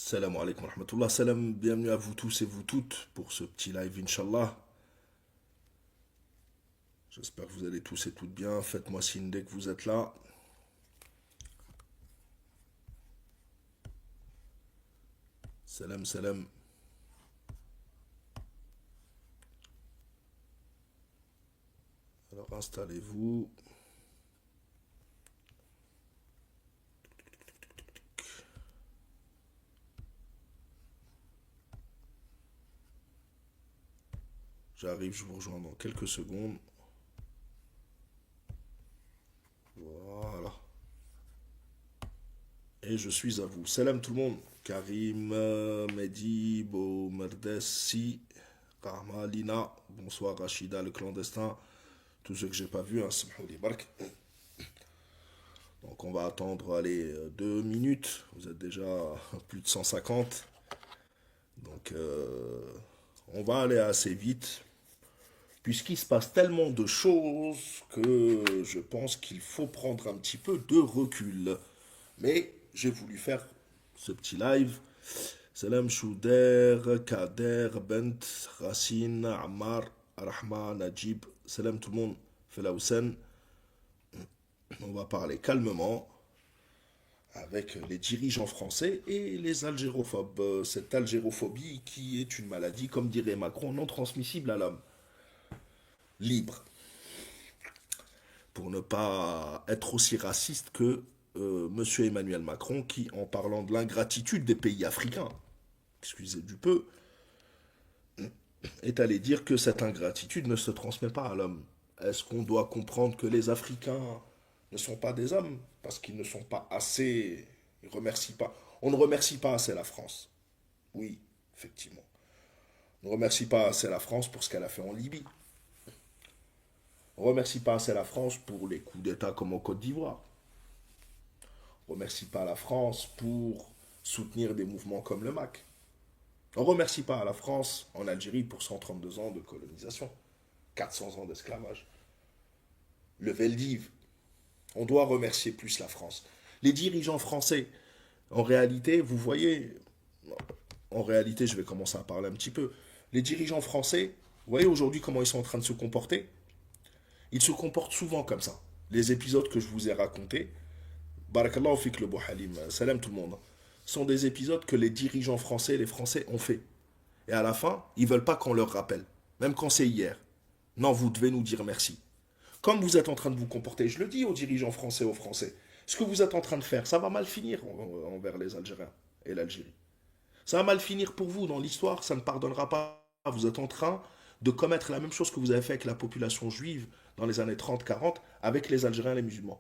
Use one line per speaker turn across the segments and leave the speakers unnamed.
Salam alaikum wa rahmatullah. Salam, bienvenue à vous tous et vous toutes pour ce petit live, Inch'Allah. J'espère que vous allez tous et toutes bien. Faites-moi signe dès que vous êtes là. Salam, salam. Alors installez-vous. J'arrive, je vous rejoins dans quelques secondes. Voilà. Et je suis à vous. Salam tout le monde. Karim, Mehdi, Bo, Merdes, Si, Rahma, Lina. Bonsoir Rachida, le clandestin. Tous ceux que j'ai pas vus, hein, Samhouli Bark. Donc on va attendre, allez, 2 minutes. Vous êtes déjà à plus de 150. Donc on va aller assez vite. Puisqu'il se passe tellement de choses que je pense qu'il faut prendre un petit peu de recul. Mais j'ai voulu faire ce petit live. Salam Chouder, Kader, Bent, Racine, Ammar, Rahma, Najib. Salam tout le monde. Fela Hussein. On va parler calmement avec les dirigeants français et les algérophobes. Cette algérophobie qui est une maladie, comme dirait Macron, non transmissible à l'homme. Libre. Pour ne pas être aussi raciste que Monsieur Emmanuel Macron, qui, en parlant de l'ingratitude des pays africains, excusez du peu, est allé dire que cette ingratitude ne se transmet pas à l'homme. Est-ce qu'on doit comprendre que les Africains ne sont pas des hommes parce qu'ils ne sont pas assez... Ils remercient pas. On ne remercie pas assez la France. Oui, effectivement. On ne remercie pas assez la France pour ce qu'elle a fait en Libye. On ne remercie pas assez la France pour les coups d'État comme en Côte d'Ivoire. On ne remercie pas la France pour soutenir des mouvements comme le MAC. On ne remercie pas la France en Algérie pour 132 ans de colonisation, 400 ans d'esclavage. Le Veldiv. On doit remercier plus la France. Les dirigeants français, en réalité, vous voyez, en réalité, je vais commencer à parler un petit peu. Les dirigeants français, vous voyez aujourd'hui comment ils sont en train de se comporter. Ils se comportent souvent comme ça. Les épisodes que je vous ai racontés, Barakallahu fik le Halim, salam tout le monde, sont des épisodes que les dirigeants français, les Français ont fait. Et à la fin, ils ne veulent pas qu'on leur rappelle, même quand c'est hier. Non, vous devez nous dire merci. Comme vous êtes en train de vous comporter, je le dis aux dirigeants français, aux Français, ce que vous êtes en train de faire, ça va mal finir envers les Algériens et l'Algérie. Ça va mal finir pour vous dans l'histoire, ça ne pardonnera pas. Vous êtes en train de commettre la même chose que vous avez fait avec la population juive dans les années 30-40 avec les Algériens et les musulmans.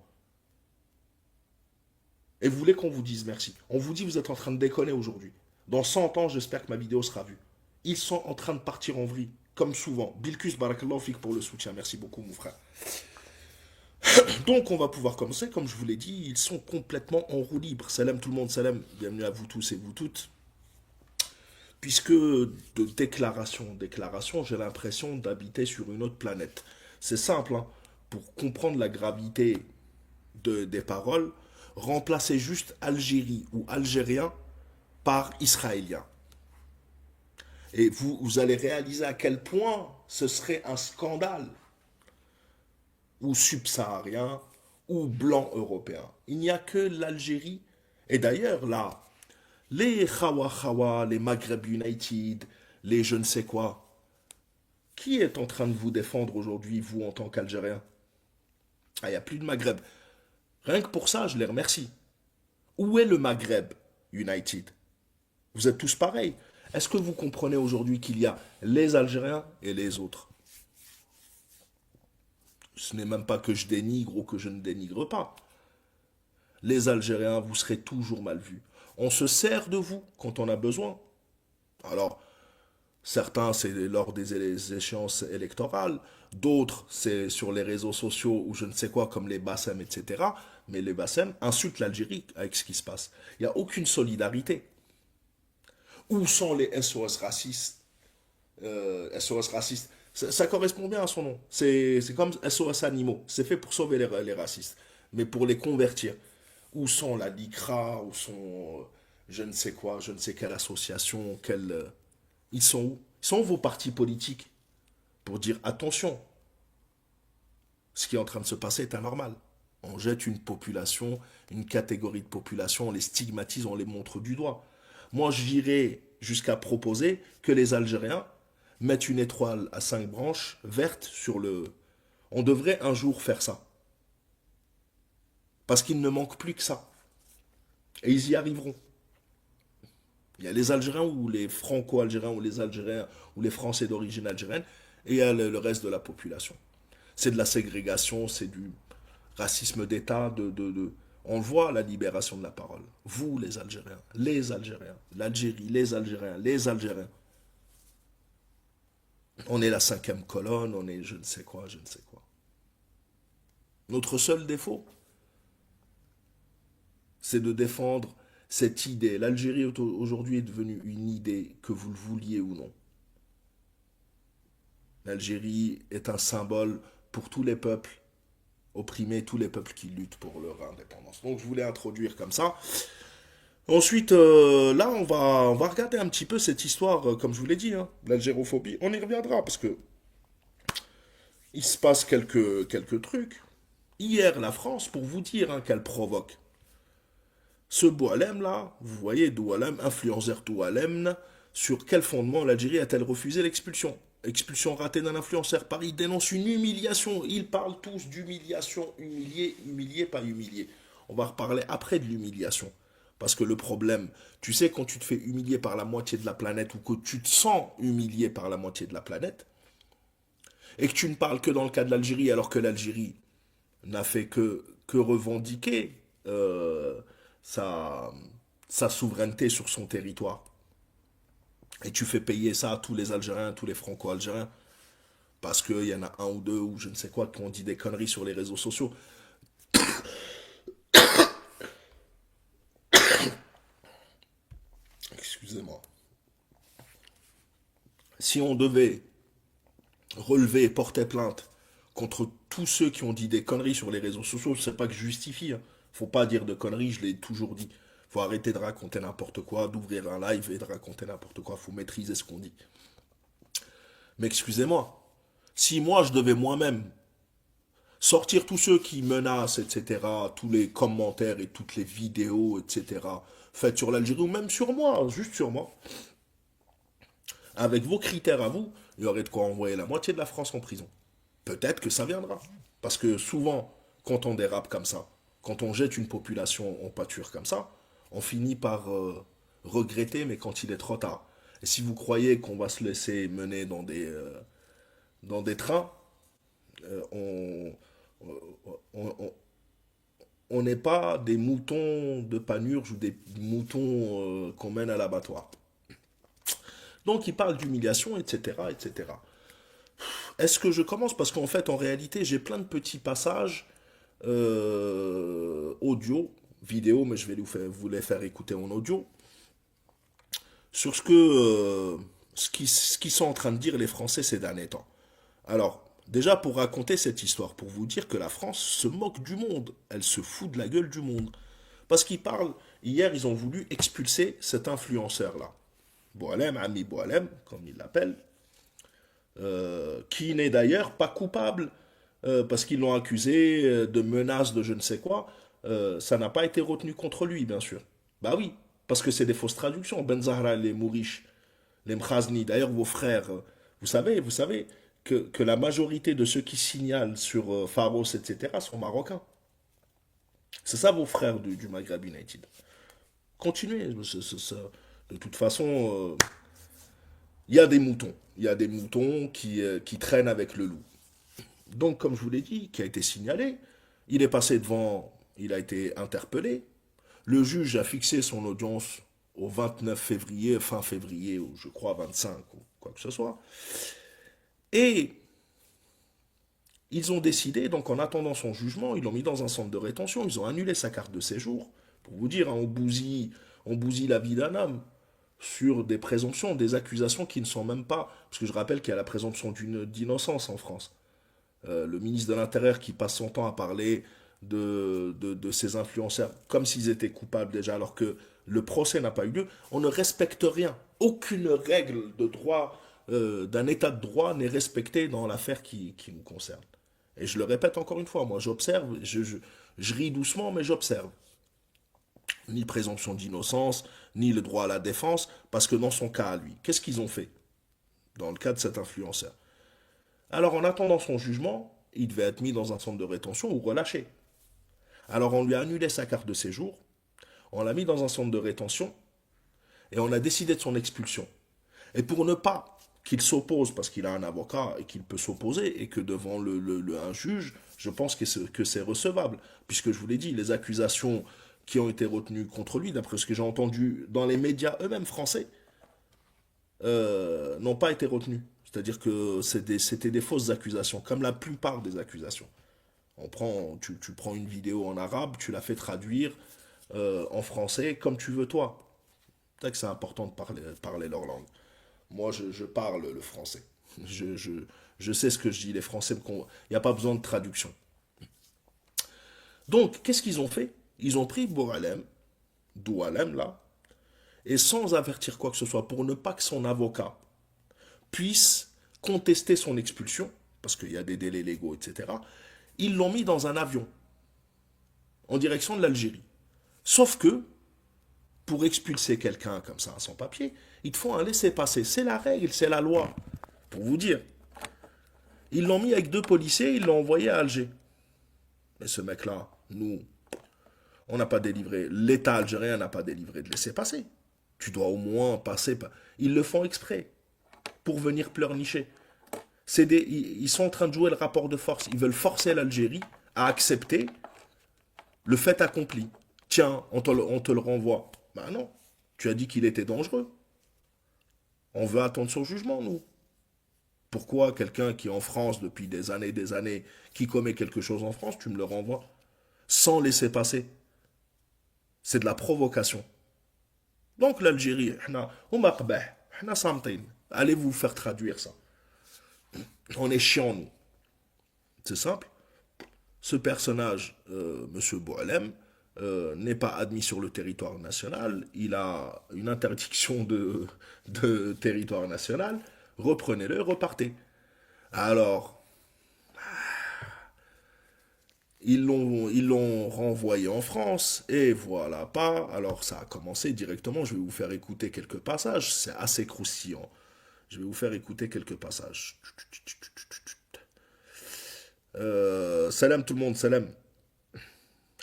Et vous voulez qu'on vous dise merci. On vous dit vous êtes en train de déconner aujourd'hui. Dans 100 ans, j'espère que ma vidéo sera vue. Ils sont en train de partir en vrille, comme souvent. Bilkus, barakallahu fik pour le soutien. Merci beaucoup, mon frère. Donc, on va pouvoir commencer. Comme je vous l'ai dit, ils sont complètement en roue libre. Salam tout le monde, salam. Bienvenue à vous tous et vous toutes. Puisque de déclaration en déclaration, j'ai l'impression d'habiter sur une autre planète. C'est simple, hein. Pour comprendre la gravité des paroles, remplacez juste Algérie ou Algérien par Israélien. Et vous allez réaliser à quel point ce serait un scandale. Ou subsaharien, ou blanc européen. Il n'y a que l'Algérie. Et d'ailleurs, là, les Khawa Khawa, les Maghreb United, les je ne sais quoi, qui est en train de vous défendre aujourd'hui, vous, en tant qu'Algérien? Ah, il n'y a plus de Maghreb. Rien que pour ça, je les remercie. Où est le Maghreb United? Vous êtes tous pareils. Est-ce que vous comprenez aujourd'hui qu'il y a les Algériens et les autres? Ce n'est même pas que je dénigre ou que je ne dénigre pas. Les Algériens, vous serez toujours mal vus. On se sert de vous quand on a besoin. Alors, certains, c'est lors des échéances électorales. D'autres, c'est sur les réseaux sociaux ou je ne sais quoi, comme les Bassem, etc. Mais les Bassem insultent l'Algérie avec ce qui se passe. Il n'y a aucune solidarité. Où sont les SOS racistes? SOS racistes. Ça correspond bien à son nom. C'est comme SOS animaux. C'est fait pour sauver les racistes. Mais pour les convertir. Où sont la LICRA? Où sont je ne sais quoi, je ne sais quelle association, ils sont où? Ils sont où vos partis politiques pour dire attention, ce qui est en train de se passer est anormal. On jette une population, une catégorie de population, on les stigmatise, on les montre du doigt. Moi, j'irais jusqu'à proposer que les Algériens mettent une étoile à 5 branches vertes sur le... On devrait un jour faire ça. Parce qu'il ne manque plus que ça. Et ils y arriveront. Il y a les Algériens ou les Franco-Algériens ou les Algériens ou les Français d'origine algérienne et il y a le reste de la population. C'est de la ségrégation, c'est du racisme d'État, On voit la libération de la parole. Vous, les Algériens, l'Algérie, les Algériens. On est la 5e colonne, on est je ne sais quoi, je ne sais quoi. Notre seul défaut, c'est de défendre cette idée. L'Algérie aujourd'hui est devenue une idée, que vous le vouliez ou non. L'Algérie est un symbole pour tous les peuples opprimés, tous les peuples qui luttent pour leur indépendance. Donc je voulais introduire comme ça. Ensuite, là, on va regarder un petit peu cette histoire, comme je vous l'ai dit, hein, l'algérophobie. On y reviendra parce que il se passe quelques trucs. Hier, la France, pour vous dire hein, qu'elle provoque. Ce Boualem là, vous voyez, Doualem, influenceur Doualem, sur quel fondement l'Algérie a-t-elle refusé l'expulsion? Expulsion ratée d'un influenceur. Paris dénonce une humiliation. Ils parlent tous d'humiliation. Humilié, pas humilié. On va reparler après de l'humiliation. Parce que le problème, tu sais, quand tu te fais humilier par la moitié de la planète ou que tu te sens humilié par la moitié de la planète, et que tu ne parles que dans le cas de l'Algérie, alors que l'Algérie n'a fait que revendiquer sa, sa souveraineté sur son territoire. Et tu fais payer ça à tous les Algériens, tous les Franco-Algériens, parce qu'il y en a un ou deux, ou je ne sais quoi, qui ont dit des conneries sur les réseaux sociaux. Excusez-moi. Si on devait relever et porter plainte contre tous ceux qui ont dit des conneries sur les réseaux sociaux, c'est pas que je justifie. Hein. Faut pas dire de conneries, je l'ai toujours dit. Faut arrêter de raconter n'importe quoi, d'ouvrir un live et de raconter n'importe quoi. Faut maîtriser ce qu'on dit. Mais excusez-moi, si moi je devais moi-même sortir tous ceux qui menacent, etc., tous les commentaires et toutes les vidéos, etc., faites sur l'Algérie ou même sur moi, juste sur moi, avec vos critères à vous, il y aurait de quoi envoyer la moitié de la France en prison. Peut-être que ça viendra. Parce que souvent, quand on dérape comme ça, quand on jette une population en pâture comme ça, on finit par regretter, mais quand il est trop tard. Et si vous croyez qu'on va se laisser mener dans des trains, on on n'est pas des moutons de panurge ou des moutons qu'on mène à l'abattoir. Donc il parle d'humiliation, etc., etc. Est-ce que je commence? Parce qu'en fait, en réalité, j'ai plein de petits passages audio, vidéo, mais je vais vous les faire écouter en audio, sur ce qu'ils sont en train de dire les Français ces derniers temps. Alors, déjà pour raconter cette histoire, pour vous dire que la France se moque du monde, elle se fout de la gueule du monde. Parce qu'ils parlent, hier ils ont voulu expulser cet influenceur-là. Boualem, Ami Boualem, comme ils l'appellent, qui n'est d'ailleurs pas coupable parce qu'ils l'ont accusé de menaces de je ne sais quoi. Ça n'a pas été retenu contre lui, bien sûr. Bah oui, parce que c'est des fausses traductions. Ben Zahra, les Mouriches, les Mkhazni, d'ailleurs vos frères, vous savez que la majorité de ceux qui signalent sur Pharos, etc., sont marocains. C'est ça vos frères du Maghreb United. Continuez. De toute façon, il y a des moutons. Il y a des moutons qui traînent avec le loup. Donc, comme je vous l'ai dit, qui a été signalé, il est passé devant, il a été interpellé. Le juge a fixé son audience au 29 février, fin février, ou je crois 25, ou quoi que ce soit. Et ils ont décidé, donc en attendant son jugement, ils l'ont mis dans un centre de rétention, ils ont annulé sa carte de séjour. Pour vous dire, hein, on bousille la vie d'un homme sur des présomptions, des accusations qui ne sont même pas... Parce que je rappelle qu'il y a la présomption d'innocence en France. Le ministre de l'Intérieur qui passe son temps à parler de ces influenceurs comme s'ils étaient coupables déjà, alors que le procès n'a pas eu lieu. On ne respecte rien. Aucune règle de droit, d'un état de droit n'est respectée dans l'affaire qui nous concerne. Et je le répète encore une fois, moi j'observe, je ris doucement, mais j'observe. Ni présomption d'innocence, ni le droit à la défense, parce que dans son cas à lui, qu'est-ce qu'ils ont fait dans le cas de cet influenceur? Alors en attendant son jugement, il devait être mis dans un centre de rétention ou relâché. Alors on lui a annulé sa carte de séjour, on l'a mis dans un centre de rétention et on a décidé de son expulsion. Et pour ne pas qu'il s'oppose, parce qu'il a un avocat et qu'il peut s'opposer, et que devant un juge, je pense que c'est recevable. Puisque je vous l'ai dit, les accusations qui ont été retenues contre lui, d'après ce que j'ai entendu dans les médias eux-mêmes français, n'ont pas été retenues. C'est-à-dire que c'était des fausses accusations, comme la plupart des accusations. Tu prends une vidéo en arabe, tu la fais traduire en français comme tu veux toi. C'est vrai que c'est important de parler leur langue. Moi, je parle le français. Je sais ce que je dis. Les Français, il n'y a pas besoin de traduction. Donc, qu'est-ce qu'ils ont fait? Ils ont pris Doualem là, et sans avertir quoi que ce soit, pour ne pas que son avocat puisse contester son expulsion, parce qu'il y a des délais légaux, etc., ils l'ont mis dans un avion en direction de l'Algérie. Sauf que, pour expulser quelqu'un comme ça, sans papier, il te faut un laissez-passer. C'est la règle, c'est la loi. Pour vous dire. Ils l'ont mis avec 2 policiers, ils l'ont envoyé à Alger. Mais ce mec-là, nous, on n'a pas délivré, l'État algérien n'a pas délivré de laissez-passer. Tu dois au moins passer par... Ils le font exprès, pour venir pleurnicher. Ils sont en train de jouer le rapport de force. Ils veulent forcer l'Algérie à accepter le fait accompli. Tiens, on te le renvoie. Ben non, tu as dit qu'il était dangereux. On veut attendre son jugement, nous. Pourquoi quelqu'un qui est en France depuis des années, qui commet quelque chose en France, tu me le renvoies sans laisser passer? C'est de la provocation. Donc l'Algérie, allez vous faire traduire ça. On est chiant, nous. C'est simple. Ce personnage, Monsieur Boualem, n'est pas admis sur le territoire national. Il a une interdiction de territoire national. Reprenez-le, repartez. Alors, ils l'ont renvoyé en France, et voilà pas. Alors ça a commencé directement, je vais vous faire écouter quelques passages, c'est assez croustillant. Je vais vous faire écouter quelques passages. Salam tout le monde, salam.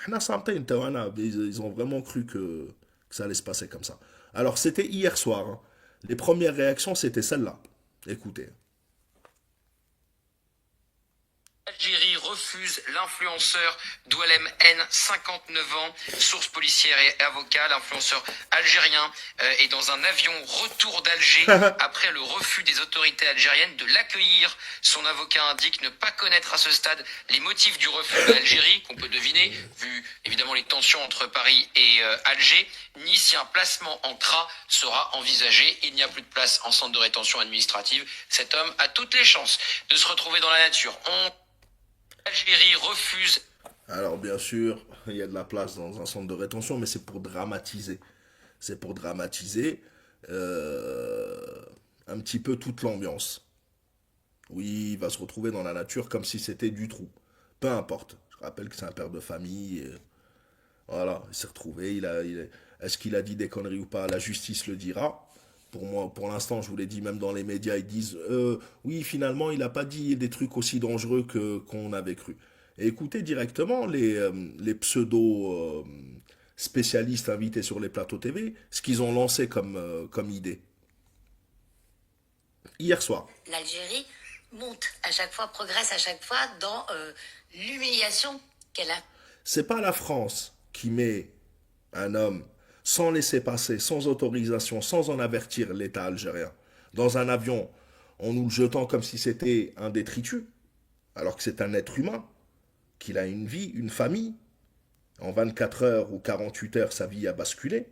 Ils ont vraiment cru que ça allait se passer comme ça. Alors c'était hier soir, hein. Les premières réactions c'était celle-là. Écoutez.
Algérie refuse l'influenceur Doualem N, 59 ans, source policière et avocat. L'influenceur algérien est dans un avion retour d'Alger après le refus des autorités algériennes de l'accueillir. Son avocat indique ne pas connaître à ce stade les motifs du refus de l'Algérie, qu'on peut deviner, vu évidemment les tensions entre Paris et Alger, ni si un placement en CRA sera envisagé. Il n'y a plus de place en centre de rétention administrative. Cet homme a toutes les chances de se retrouver dans la nature. L'Algérie refuse.
Alors bien sûr, il y a de la place dans un centre de rétention, mais c'est pour dramatiser. C'est pour dramatiser un petit peu toute l'ambiance. Oui, il va se retrouver dans la nature comme si c'était du trou. Peu importe. Je rappelle que c'est un père de famille. Voilà, il s'est retrouvé. Est-ce qu'il a dit des conneries ou pas? La justice le dira. Pour moi, pour l'instant, je vous l'ai dit, même dans les médias, ils disent oui, finalement, il n'a pas dit des trucs aussi dangereux qu'on avait cru. Et écoutez directement les pseudo spécialistes invités sur les plateaux TV, ce qu'ils ont lancé comme idée. Hier soir.
L'Algérie monte à chaque fois, progresse à chaque fois dans l'humiliation qu'elle a.
C'est pas la France qui met un homme sans laisser passer, sans autorisation, sans en avertir l'État algérien, dans un avion, en nous le jetant comme si c'était un détritus, alors que c'est un être humain, qu'il a une vie, une famille. En 24 heures ou 48 heures, sa vie a basculé.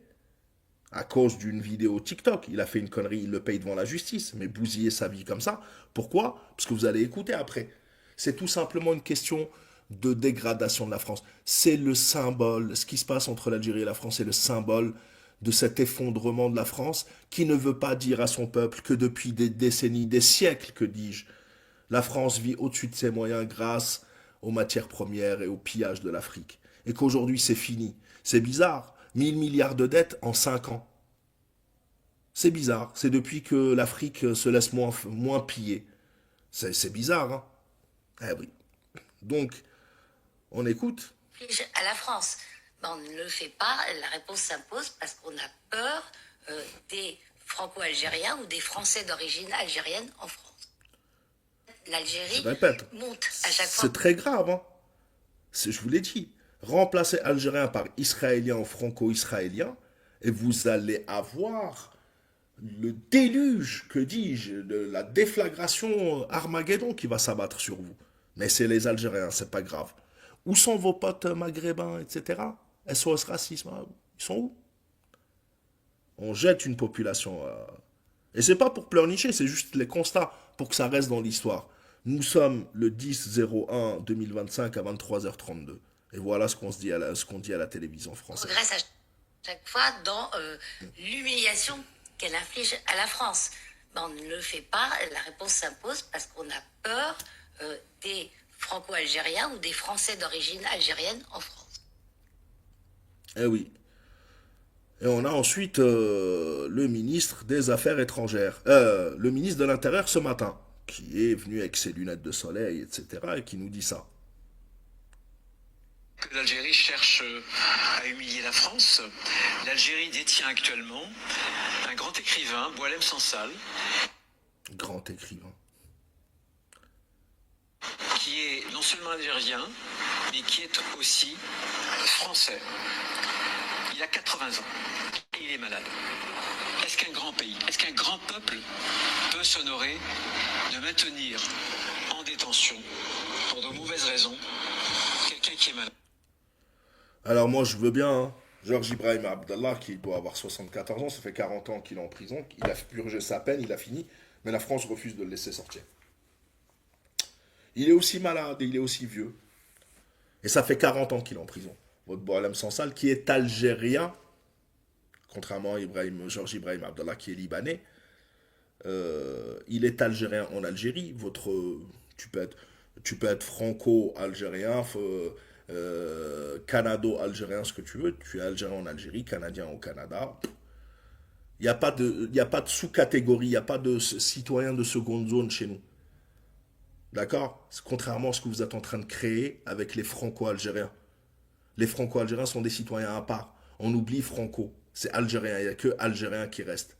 À cause d'une vidéo TikTok, il a fait une connerie, il le paye devant la justice, mais bousiller sa vie comme ça, pourquoi? Parce que vous allez écouter après. C'est tout simplement une question de dégradation de la France. C'est le symbole, ce qui se passe entre l'Algérie et la France est le symbole de cet effondrement de la France qui ne veut pas dire à son peuple que depuis des décennies, des siècles, que dis-je, la France vit au-dessus de ses moyens grâce aux matières premières et au pillage de l'Afrique. Et qu'aujourd'hui c'est fini. C'est bizarre. 1 000 milliards de dettes en 5 ans. C'est bizarre. C'est depuis que l'Afrique se laisse moins piller. C'est bizarre, hein. Eh oui. Donc, on écoute.
À la France. Ben, on ne le fait pas. La réponse s'impose parce qu'on a peur des Franco-Algériens ou des Français d'origine algérienne en France. L'Algérie
Je répète,
monte à chaque fois.
c'est très grave, hein. Je vous l'ai dit. Remplacez Algérien par Israélien ou Franco-Israélien et vous allez avoir le déluge, que dis-je, de la déflagration Armageddon qui va s'abattre sur vous. Mais c'est les Algériens, c'est pas grave. Où sont vos potes maghrébins, etc. SOS Racisme, hein, ils sont où? On jette une population. Et c'est pas pour pleurnicher, c'est juste les constats pour que ça reste dans l'histoire. Nous sommes le 10-01-2025 à 23h32. Et voilà ce qu'on se dit ce qu'on dit à la télévision française.
On progresse à chaque fois dans l'humiliation qu'elle inflige à la France. Ben, on ne le fait pas. La réponse s'impose parce qu'on a peur des Franco-Algériens ou des Français d'origine algérienne en France.
Eh oui. Et on a ensuite le ministre des Affaires étrangères, le ministre de l'Intérieur ce matin, qui est venu avec ses lunettes de soleil, etc., et qui nous dit ça.
Que l'Algérie cherche à humilier la France. L'Algérie détient actuellement un grand écrivain, Boualem Sansal.
Grand écrivain.
Qui est non seulement algérien, mais qui est aussi français. Il a 80 ans et il est malade. Est-ce qu'un grand pays, est-ce qu'un grand peuple peut s'honorer de maintenir en détention, pour de mauvaises raisons, quelqu'un qui est malade?
Alors moi je veux bien, hein. Georges Ibrahim Abdallah, qui doit avoir 74 ans, ça fait 40 ans qu'il est en prison, il a purgé sa peine, il a fini, mais la France refuse de le laisser sortir. Il est aussi malade et il est aussi vieux. Et ça fait 40 ans qu'il est en prison. Votre Boualem Sansal, qui est algérien, contrairement à Georges Ibrahim Abdallah, qui est libanais, il est algérien en Algérie. Tu peux être franco-algérien, canado-algérien, ce que tu veux. Tu es algérien en Algérie, canadien au Canada. Il n'y a pas de sous-catégorie, il n'y a pas de citoyen de seconde zone chez nous. D'accord? Contrairement à ce que vous êtes en train de créer avec les franco-algériens. Les franco-algériens sont des citoyens à part. On oublie franco. C'est algérien. Il n'y a que algérien qui reste.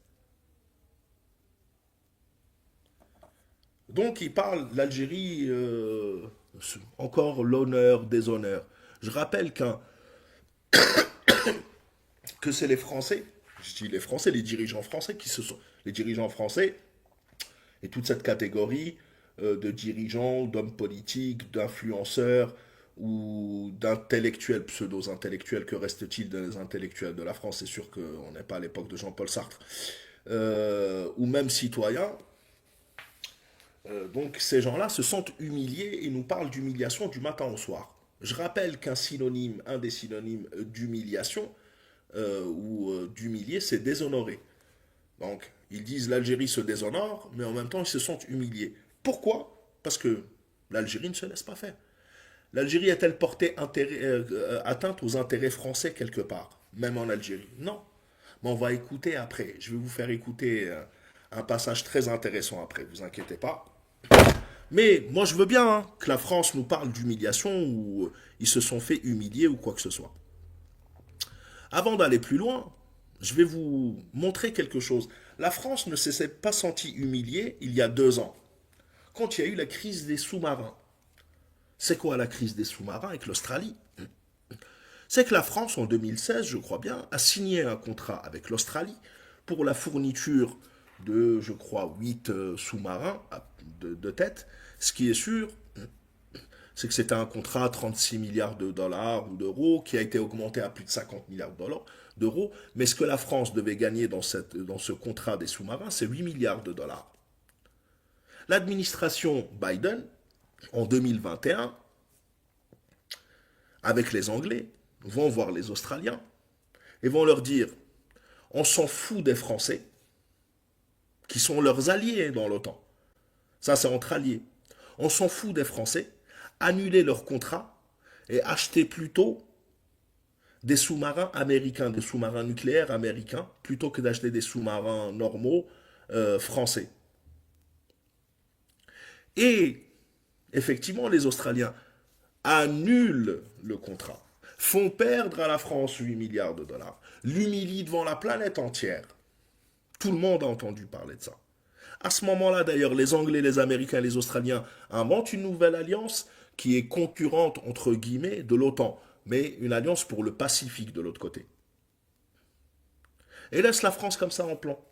Donc, il parle de l'Algérie, encore l'honneur des honneurs. Je rappelle que c'est les Français, je dis les Français, les dirigeants français les dirigeants français et toute cette catégorie de dirigeants, d'hommes politiques, d'influenceurs ou d'intellectuels, pseudo-intellectuels, que reste-t-il des intellectuels de la France? C'est sûr qu'on n'est pas à l'époque de Jean-Paul Sartre. Ou même citoyens. Donc ces gens-là se sentent humiliés et nous parlent d'humiliation du matin au soir. Je rappelle un des synonymes d'humiliation ou d'humilier, c'est déshonorer. Donc ils disent l'Algérie se déshonore, mais en même temps ils se sentent humiliés. Pourquoi? Parce que l'Algérie ne se laisse pas faire. L'Algérie a-t-elle porté atteinte aux intérêts français quelque part, même en Algérie? Non. Mais on va écouter après. Je vais vous faire écouter un passage très intéressant après, vous inquiétez pas. Mais moi je veux bien hein, que la France nous parle d'humiliation ou ils se sont fait humilier ou quoi que ce soit. Avant d'aller plus loin, je vais vous montrer quelque chose. La France ne s'est pas sentie humiliée il y a 2 ans, quand il y a eu la crise des sous-marins. C'est quoi la crise des sous-marins avec l'Australie? C'est que la France, en 2016, je crois bien, a signé un contrat avec l'Australie pour la fourniture de, je crois, 8 sous-marins de tête. Ce qui est sûr, c'est que c'était un contrat à 36 milliards de dollars ou d'euros qui a été augmenté à plus de 50 milliards d'euros. Mais ce que la France devait gagner dans ce contrat des sous-marins, c'est 8 milliards de dollars. L'administration Biden, en 2021, avec les Anglais, vont voir les Australiens et vont leur dire, on s'en fout des Français, qui sont leurs alliés dans l'OTAN. Ça, c'est entre alliés. On s'en fout des Français, annuler leur contrat et acheter plutôt des sous-marins américains, des sous-marins nucléaires américains, plutôt que d'acheter des sous-marins normaux français. Et effectivement, les Australiens annulent le contrat, font perdre à la France 8 milliards de dollars, l'humilient devant la planète entière. Tout le monde a entendu parler de ça. À ce moment-là, d'ailleurs, les Anglais, les Américains et les Australiens inventent une nouvelle alliance qui est concurrente, entre guillemets, de l'OTAN, mais une alliance pour le Pacifique de l'autre côté. Et laisse la France comme ça en plan.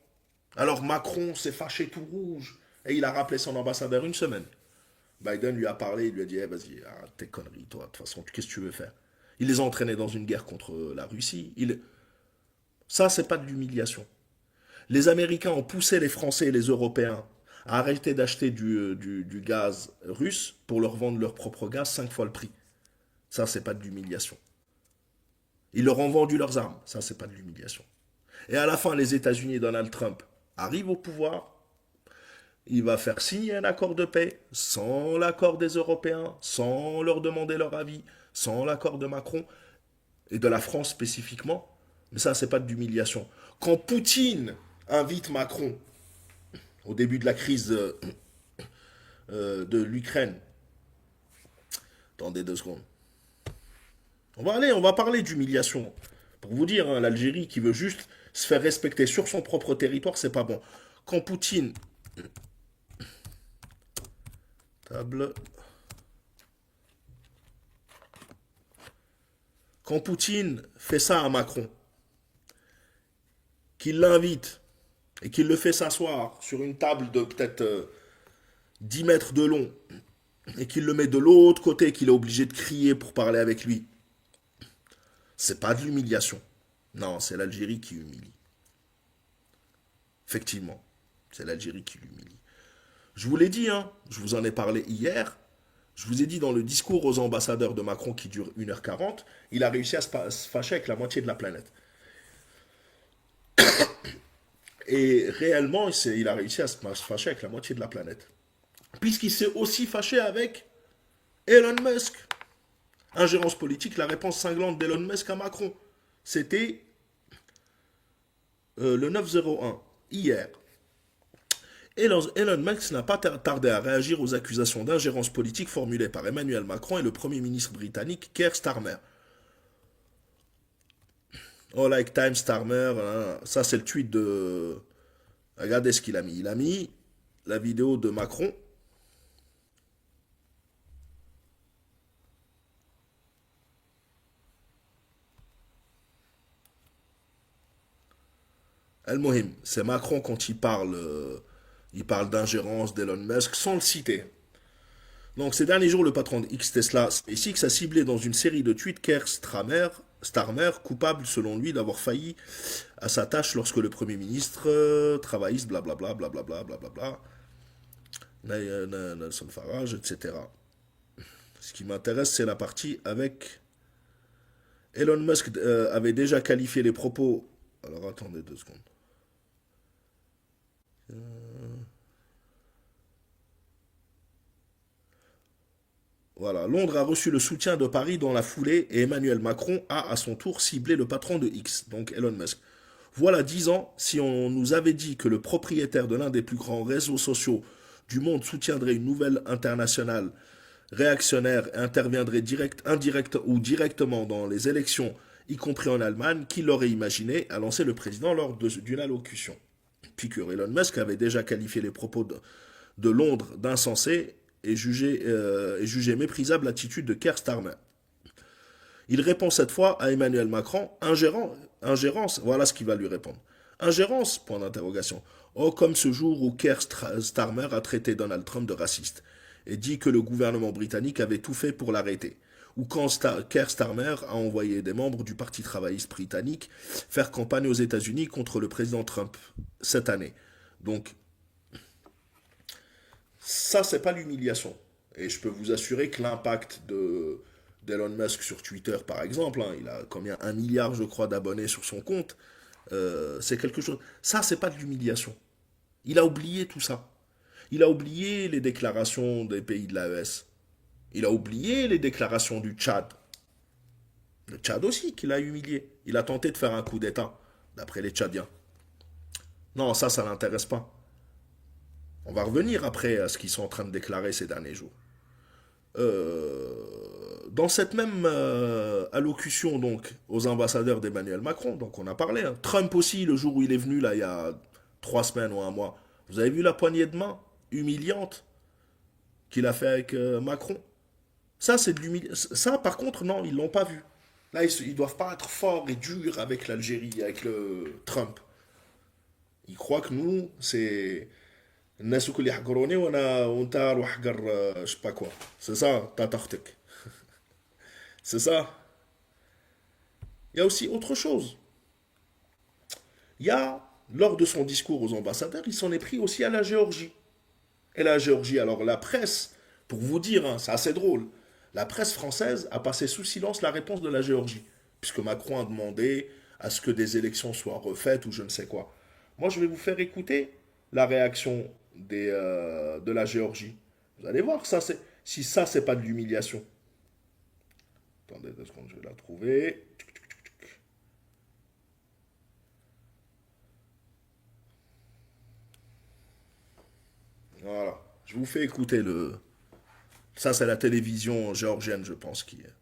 Alors Macron s'est fâché tout rouge et il a rappelé son ambassadeur une semaine. Biden lui a parlé, il lui a dit vas-y, arrête tes conneries, toi, de toute façon, qu'est-ce que tu veux faire? Il les a entraînés dans une guerre contre la Russie. Ça, c'est pas de l'humiliation. Les Américains ont poussé les Français et les Européens à arrêter d'acheter du gaz russe pour leur vendre leur propre gaz 5 fois le prix. Ça, c'est pas de l'humiliation. Ils leur ont vendu leurs armes. Ça, c'est pas de l'humiliation. Et à la fin, les États-Unis et Donald Trump arrivent au pouvoir. Il va faire signer un accord de paix sans l'accord des Européens, sans leur demander leur avis, sans l'accord de Macron et de la France spécifiquement. Mais ça, c'est pas de l'humiliation. Quand Poutine invite Macron au début de la crise de l'Ukraine, attendez 2 secondes. On va parler d'humiliation. Pour vous dire, hein, l'Algérie qui veut juste se faire respecter sur son propre territoire, c'est pas bon. Quand Poutine... Table... Quand Poutine fait ça à Macron, qu'il l'invite et qu'il le fait s'asseoir sur une table de peut-être 10 mètres de long et qu'il le met de l'autre côté, qu'il est obligé de crier pour parler avec lui, c'est pas de l'humiliation. Non, c'est l'Algérie qui humilie. Effectivement, c'est l'Algérie qui l'humilie. Je vous l'ai dit, hein, je vous en ai parlé hier. Je vous ai dit dans le discours aux ambassadeurs de Macron qui dure 1h40, il a réussi à se fâcher avec la moitié de la planète. Et réellement, il a réussi à se fâcher avec la moitié de la planète. Puisqu'il s'est aussi fâché avec Elon Musk. Ingérence politique, la réponse cinglante d'Elon Musk à Macron. C'était le 901, hier. Elon Musk n'a pas tardé à réagir aux accusations d'ingérence politique formulées par Emmanuel Macron et le Premier ministre britannique Keir Starmer. Oh, like time Starmer, hein. Ça c'est le tweet de... Regardez ce qu'il a mis. Il a mis la vidéo de Macron. El-Mohim, c'est Macron quand il parle d'ingérence d'Elon Musk sans le citer. Donc ces derniers jours, le patron de X Tesla SpaceX a ciblé dans une série de tweets Keir Starmer, coupable selon lui d'avoir failli à sa tâche lorsque le Premier ministre travailliste, blablabla, blablabla, blablabla, Nelson Farage, etc. Ce qui m'intéresse, c'est la partie avec Elon Musk avait déjà qualifié les propos... Alors attendez 2 secondes. Voilà, Londres a reçu le soutien de Paris dans la foulée et Emmanuel Macron a à son tour ciblé le patron de X, donc Elon Musk. Voilà 10 ans, si on nous avait dit que le propriétaire de l'un des plus grands réseaux sociaux du monde soutiendrait une nouvelle internationale réactionnaire et interviendrait indirect ou directement dans les élections, y compris en Allemagne, qui l'aurait imaginé, a lancé le président lors d'une allocution. Piqûre. Elon Musk avait déjà qualifié les propos de Londres d'insensés et jugé méprisable l'attitude de Keir Starmer. Il répond cette fois à Emmanuel Macron, ingérence, voilà ce qu'il va lui répondre. Ingérence, point d'interrogation. Oh, comme ce jour où Keir Starmer a traité Donald Trump de raciste et dit que le gouvernement britannique avait tout fait pour l'arrêter. Ou quand Keir Starmer a envoyé des membres du Parti travailliste britannique faire campagne aux États-Unis contre le président Trump cette année. Donc, ça, c'est pas l'humiliation. Et je peux vous assurer que l'impact d'Elon Musk sur Twitter, par exemple, hein, il a combien 1 milliard, je crois, d'abonnés sur son compte. C'est quelque chose. Ça, c'est pas de l'humiliation. Il a oublié tout ça. Il a oublié les déclarations des pays de l'AES. Il a oublié les déclarations du Tchad. Le Tchad aussi, qu'il a humilié. Il a tenté de faire un coup d'État, d'après les Tchadiens. Non, ça l'intéresse pas. On va revenir après à ce qu'ils sont en train de déclarer ces derniers jours. Dans cette même allocution donc aux ambassadeurs d'Emmanuel Macron, donc on a parlé, hein. Trump aussi, le jour où il est venu, là, il y a 3 semaines ou un mois, vous avez vu la poignée de main humiliante qu'il a fait avec Macron. Ça, c'est de l'humiliation. Ça, par contre, non, ils l'ont pas vu. Là, ils doivent pas être forts et durs avec l'Algérie, avec le Trump. Ils croient que nous, c'est الناس الكل يحقروني وانا وانت روح حقر je sais pas quoi. C'est ça, ta tartek. C'est ça. Il y a aussi autre chose. Il y a, lors de son discours aux ambassadeurs, il s'en est pris aussi à la Géorgie. Et la Géorgie, alors la presse, pour vous dire, hein, c'est assez drôle, la presse française a passé sous silence la réponse de la Géorgie, puisque Macron a demandé à ce que des élections soient refaites ou je ne sais quoi. Moi, je vais vous faire écouter la réaction de la Géorgie. Vous allez voir, si ça, c'est pas de l'humiliation. Attendez 2 secondes, je vais la trouver. Voilà. Je vous fais écouter le... Ça, c'est la télévision géorgienne, je pense, qui est...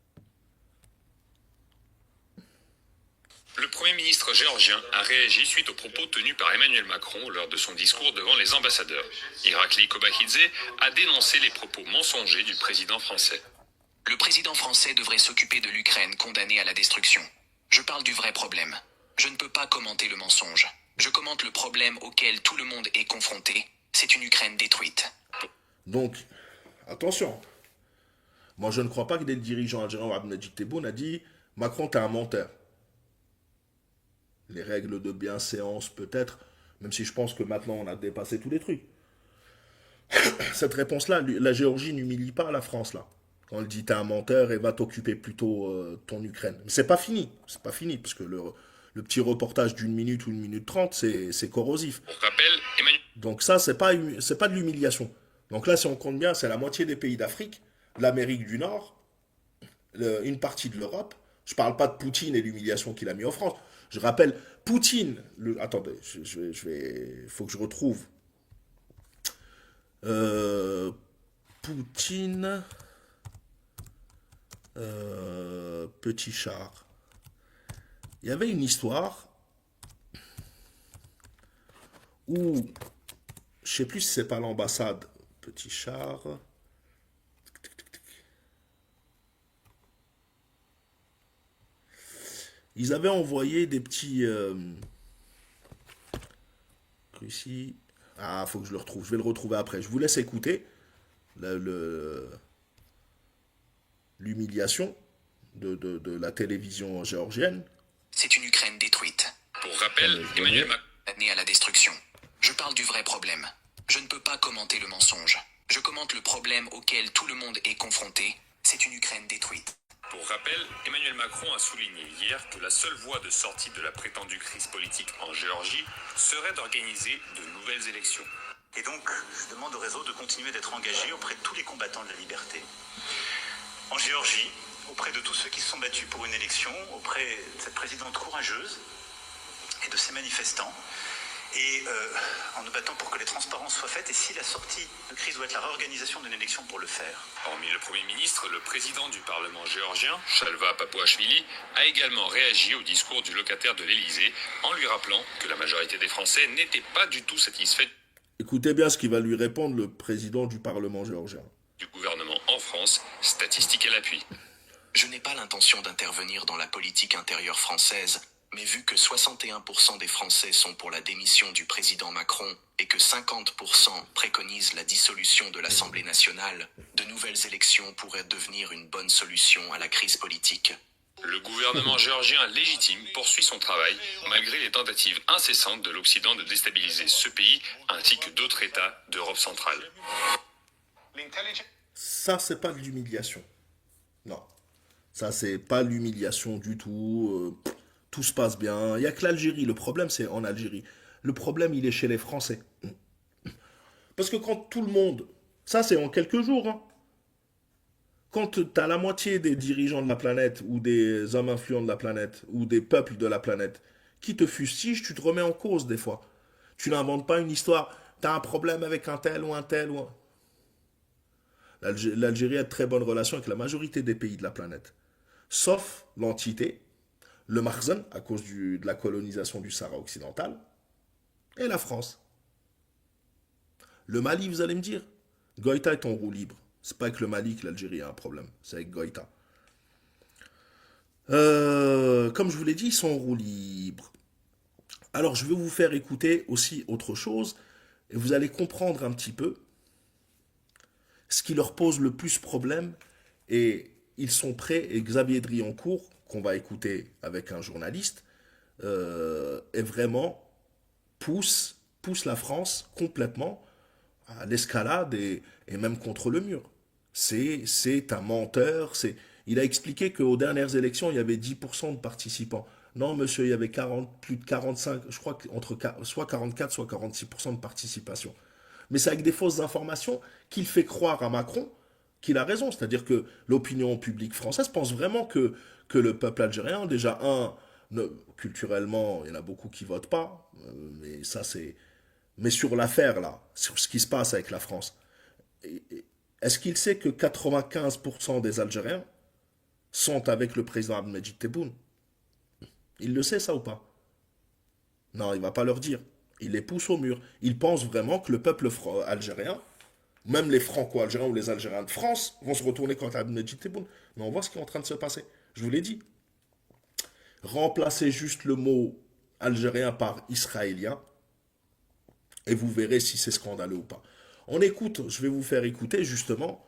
Le Premier ministre géorgien a réagi suite aux propos tenus par Emmanuel Macron lors de son discours devant les ambassadeurs. Irakli Kobakidze a dénoncé les propos mensongers du président français.
Le président français devrait s'occuper de l'Ukraine condamnée à la destruction. Je parle du vrai problème. Je ne peux pas commenter le mensonge. Je commente le problème auquel tout le monde est confronté. C'est une Ukraine détruite.
Donc, attention. Moi, je ne crois pas que des dirigeants algériens, Abdelmajid Tebboune a dit « Macron, t'es un menteur ». Les règles de bienséance, peut-être, même si je pense que maintenant, on a dépassé tous les trucs. Cette réponse-là, la Géorgie n'humilie pas la France, là. Quand elle dit « t'es un menteur et va t'occuper plutôt ton Ukraine ». Mais c'est pas fini, parce que le petit reportage d'1 minute ou 1 minute 30, c'est corrosif.
Pour rappel, Emmanuel...
Donc ça, c'est pas de l'humiliation. Donc là, si on compte bien, c'est la moitié des pays d'Afrique, l'Amérique du Nord, une partie de l'Europe. Je parle pas de Poutine et l'humiliation qu'il a mis en France. Je rappelle, Poutine... Attendez, faut que je retrouve. Poutine... petit char. Il y avait une histoire où, je sais plus si c'est pas l'ambassade, petit char. Ils avaient envoyé des petits... Ici. Ah, faut que je le retrouve. Je vais le retrouver après. Je vous laisse écouter l'humiliation de la télévision géorgienne.
C'est une Ukraine détruite.
Pour rappel, Emmanuel Macron...
Condamnée à la destruction. Je parle du vrai problème. Je ne peux pas commenter le mensonge. Je commente le problème auquel tout le monde est confronté. C'est une Ukraine détruite.
Pour rappel, Emmanuel Macron a souligné hier que la seule voie de sortie de la prétendue crise politique en Géorgie serait d'organiser de nouvelles élections.
Et donc, je demande au réseau de continuer d'être engagé auprès de tous les combattants de la liberté. En Géorgie, auprès de tous ceux qui se sont battus pour une élection, auprès de cette présidente courageuse et de ses manifestants, et en nous battant pour que les transparences soient faites, et si la sortie de crise doit être la réorganisation d'une élection pour le faire.
Hormis le Premier ministre, le président du Parlement géorgien, Shalva Papuashvili, a également réagi au discours du locataire de l'Élysée en lui rappelant que la majorité des Français n'étaient pas du tout satisfaits.
Écoutez bien ce qu'il va lui répondre le président du Parlement géorgien.
Du gouvernement en France, statistique à l'appui.
Je n'ai pas l'intention d'intervenir dans la politique intérieure française, mais vu que 61% des Français sont pour la démission du président Macron et que 50% préconisent la dissolution de l'Assemblée nationale, de nouvelles élections pourraient devenir une bonne solution à la crise politique.
Le gouvernement géorgien légitime poursuit son travail, malgré les tentatives incessantes de l'Occident de déstabiliser ce pays, ainsi que d'autres États d'Europe centrale.
Ça, c'est pas de l'humiliation. Non. Ça, c'est pas l'humiliation du tout. Tout se passe bien. Il n'y a que l'Algérie. Le problème, c'est en Algérie. Le problème, il est chez les Français. Parce que quand tout le monde... Ça, c'est en quelques jours. Hein. Quand tu as la moitié des dirigeants de la planète, ou des hommes influents de la planète, ou des peuples de la planète, qui te fustigent, tu te remets en cause des fois. Tu n'inventes pas une histoire. Tu as un problème avec un tel ou un tel ou un... L'Algérie a de très bonnes relations avec la majorité des pays de la planète. Sauf l'entité, le Makhzen, à cause de la colonisation du Sahara occidental, et la France. Le Mali, vous allez me dire, Goïta est en roue libre. C'est pas avec le Mali que l'Algérie a un problème, c'est avec Goïta. Comme je vous l'ai dit, ils sont en roue libre. Alors je vais vous faire écouter aussi autre chose, et vous allez comprendre un petit peu ce qui leur pose le plus problème, et ils sont prêts, et Xavier Driancourt, qu'on va écouter avec un journaliste, est vraiment pousse la France complètement à l'escalade et même contre le mur. C'est un menteur. Il a expliqué qu'aux dernières élections, il y avait 10% de participants. Non, monsieur, il y avait plus de 45, je crois qu'entre soit 44, soit 46% de participation. Mais c'est avec des fausses informations qu'il fait croire à Macron qu'il a raison. C'est-à-dire que l'opinion publique française pense vraiment que le peuple algérien, déjà, culturellement, il y en a beaucoup qui votent pas, mais ça c'est... Mais sur l'affaire, là, sur ce qui se passe avec la France, est-ce qu'il sait que 95% des Algériens sont avec le président Abdelmejid Tebboune? Il le sait, ça ou pas? Non, il va pas leur dire. Il les pousse au mur. Il pense vraiment que le peuple algérien, même les Franco-Algériens ou les Algériens de France, vont se retourner contre Abdelmejid Tebboune. Mais on voit ce qui est en train de se passer. Je vous l'ai dit. Remplacez juste le mot algérien par israélien, et vous verrez si c'est scandaleux ou pas. On écoute, je vais vous faire écouter justement.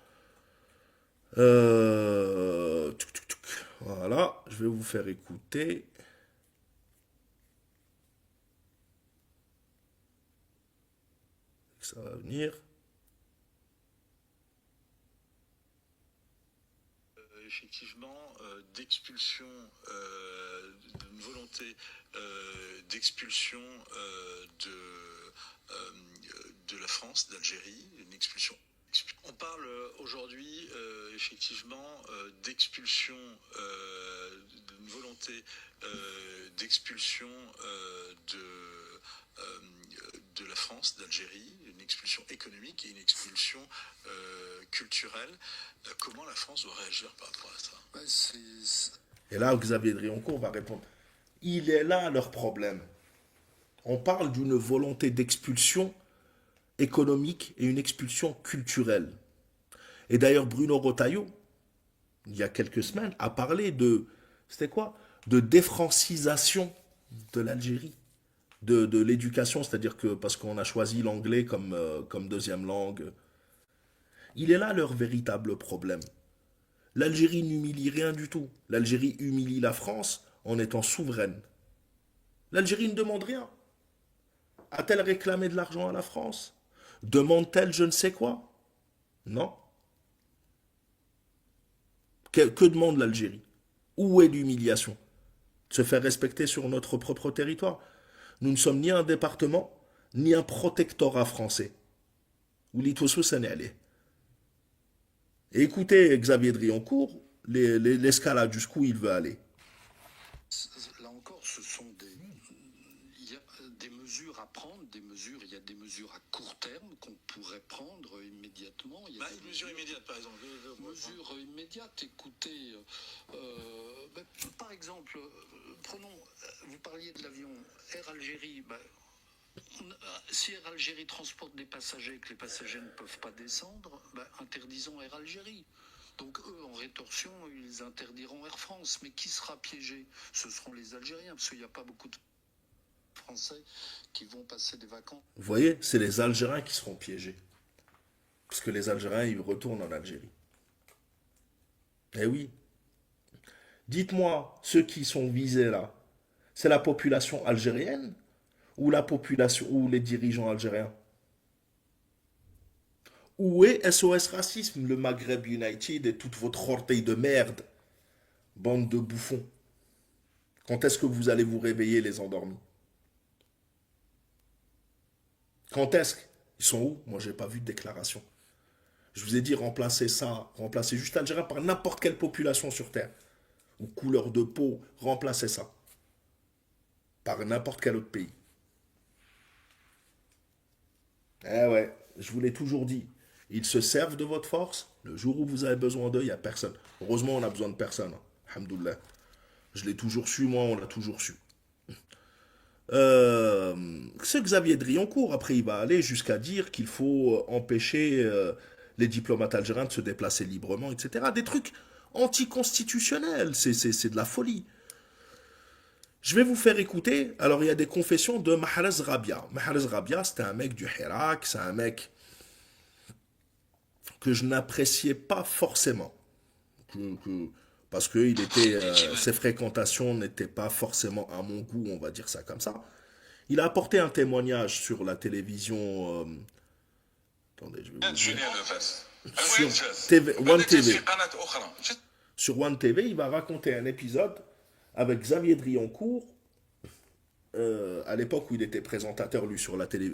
Voilà, je vais vous faire écouter. Ça va venir.
Effectivement, d'expulsion, d'une volonté d'expulsion de la France, d'Algérie, une expulsion. On parle aujourd'hui effectivement d'expulsion, d'une volonté d'expulsion de la France, d'Algérie, une expulsion économique et une expulsion culturelle. Comment la France doit réagir par rapport à ça?
Et là, Xavier Driancourt va répondre. Il est là leur problème. On parle d'une volonté d'expulsion économique et une expulsion culturelle. Et d'ailleurs, Bruno Retailleau, il y a quelques semaines, a parlé de, c'était quoi? De défrancisation de l'Algérie, de l'éducation, c'est-à-dire que parce qu'on a choisi l'anglais comme deuxième langue. Il est là leur véritable problème. L'Algérie n'humilie rien du tout. L'Algérie humilie la France en étant souveraine. L'Algérie ne demande rien. A-t-elle réclamé de l'argent à la France? Demande-t-elle je ne sais quoi? Non. Que demande l'Algérie? Où est l'humiliation? Se faire respecter sur notre propre territoire. Nous ne sommes ni un département, ni un protectorat français. Ou l'Itosu Sénégalais. Et écoutez Xavier Driancourt, l'escalade jusqu'où il veut aller.
Là encore, il y a des mesures à prendre, il y a des mesures à court terme qu'on pourrait prendre immédiatement. Il y a
une mesure immédiate, par exemple.
Mesure immédiate, écoutez, par exemple, prenons, vous parliez de l'avion Air Algérie, si Air Algérie transporte des passagers et que les passagers ne peuvent pas descendre, interdisons Air Algérie. Donc eux, en rétorsion, ils interdiront Air France. Mais qui sera piégé? Ce seront les Algériens, parce qu'il n'y a pas beaucoup de Français qui vont passer des vacances.
Vous voyez, c'est les Algériens qui seront piégés. Parce que les Algériens, ils retournent en Algérie. Eh oui. Dites-moi, ceux qui sont visés là, c'est la population algérienne ou la population ou les dirigeants algériens? Où est SOS Racisme, le Maghreb United et toute votre orteille de merde? Bande de bouffons. Quand est-ce que vous allez vous réveiller, les endormis? Quand est-ce qu'ils sont où? Moi, j'ai pas vu de déclaration. Je vous ai dit, remplacez juste Algérien par n'importe quelle population sur Terre. Ou couleur de peau, remplacez ça. Par n'importe quel autre pays. Eh ouais, je vous l'ai toujours dit. Ils se servent de votre force. Le jour où vous avez besoin d'eux, il n'y a personne. Heureusement, on a besoin de personne. Alhamdoulilah. Je l'ai toujours su, moi, on l'a toujours su. C'est Xavier Drioncourt. Après, il va aller jusqu'à dire qu'il faut empêcher les diplomates algériens de se déplacer librement, etc. Des trucs anticonstitutionnels. C'est de la folie. Je vais vous faire écouter. Alors, il y a des confessions de Mahrez Rabia. Mahrez Rabia, c'était un mec du Hirak. C'est un mec que je n'appréciais pas forcément. Parce que ses fréquentations n'étaient pas forcément à mon goût, on va dire ça comme ça. Il a apporté un témoignage sur la télévision. Attendez, je vais vous dire. Sur One TV. Sur One TV, il va raconter un épisode avec Xavier Drioncourt. À l'époque où il était présentateur, lui, sur la télé.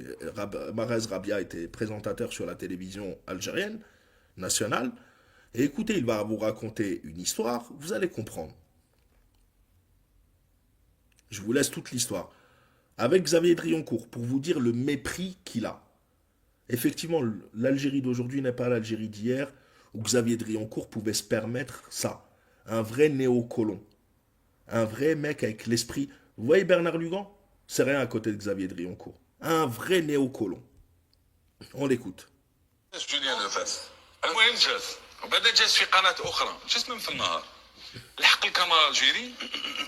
Mahrez Rabia était présentateur sur la télévision algérienne, nationale. Et écoutez, il va vous raconter une histoire, vous allez comprendre. Je vous laisse toute l'histoire. Avec Xavier Drioncourt, pour vous dire le mépris qu'il a. Effectivement, l'Algérie d'aujourd'hui n'est pas l'Algérie d'hier, où Xavier Drioncourt pouvait se permettre ça. Un vrai néocolon. Un vrai mec avec l'esprit. Vous voyez Bernard Lugan? C'est rien à côté de Xavier Drioncourt. Un vrai néocolon. On l'écoute.
Julien Lefebvre. المهم جات وبعدا جات في قناه اخرى جات من في النهار لحق الكاميرا الجيري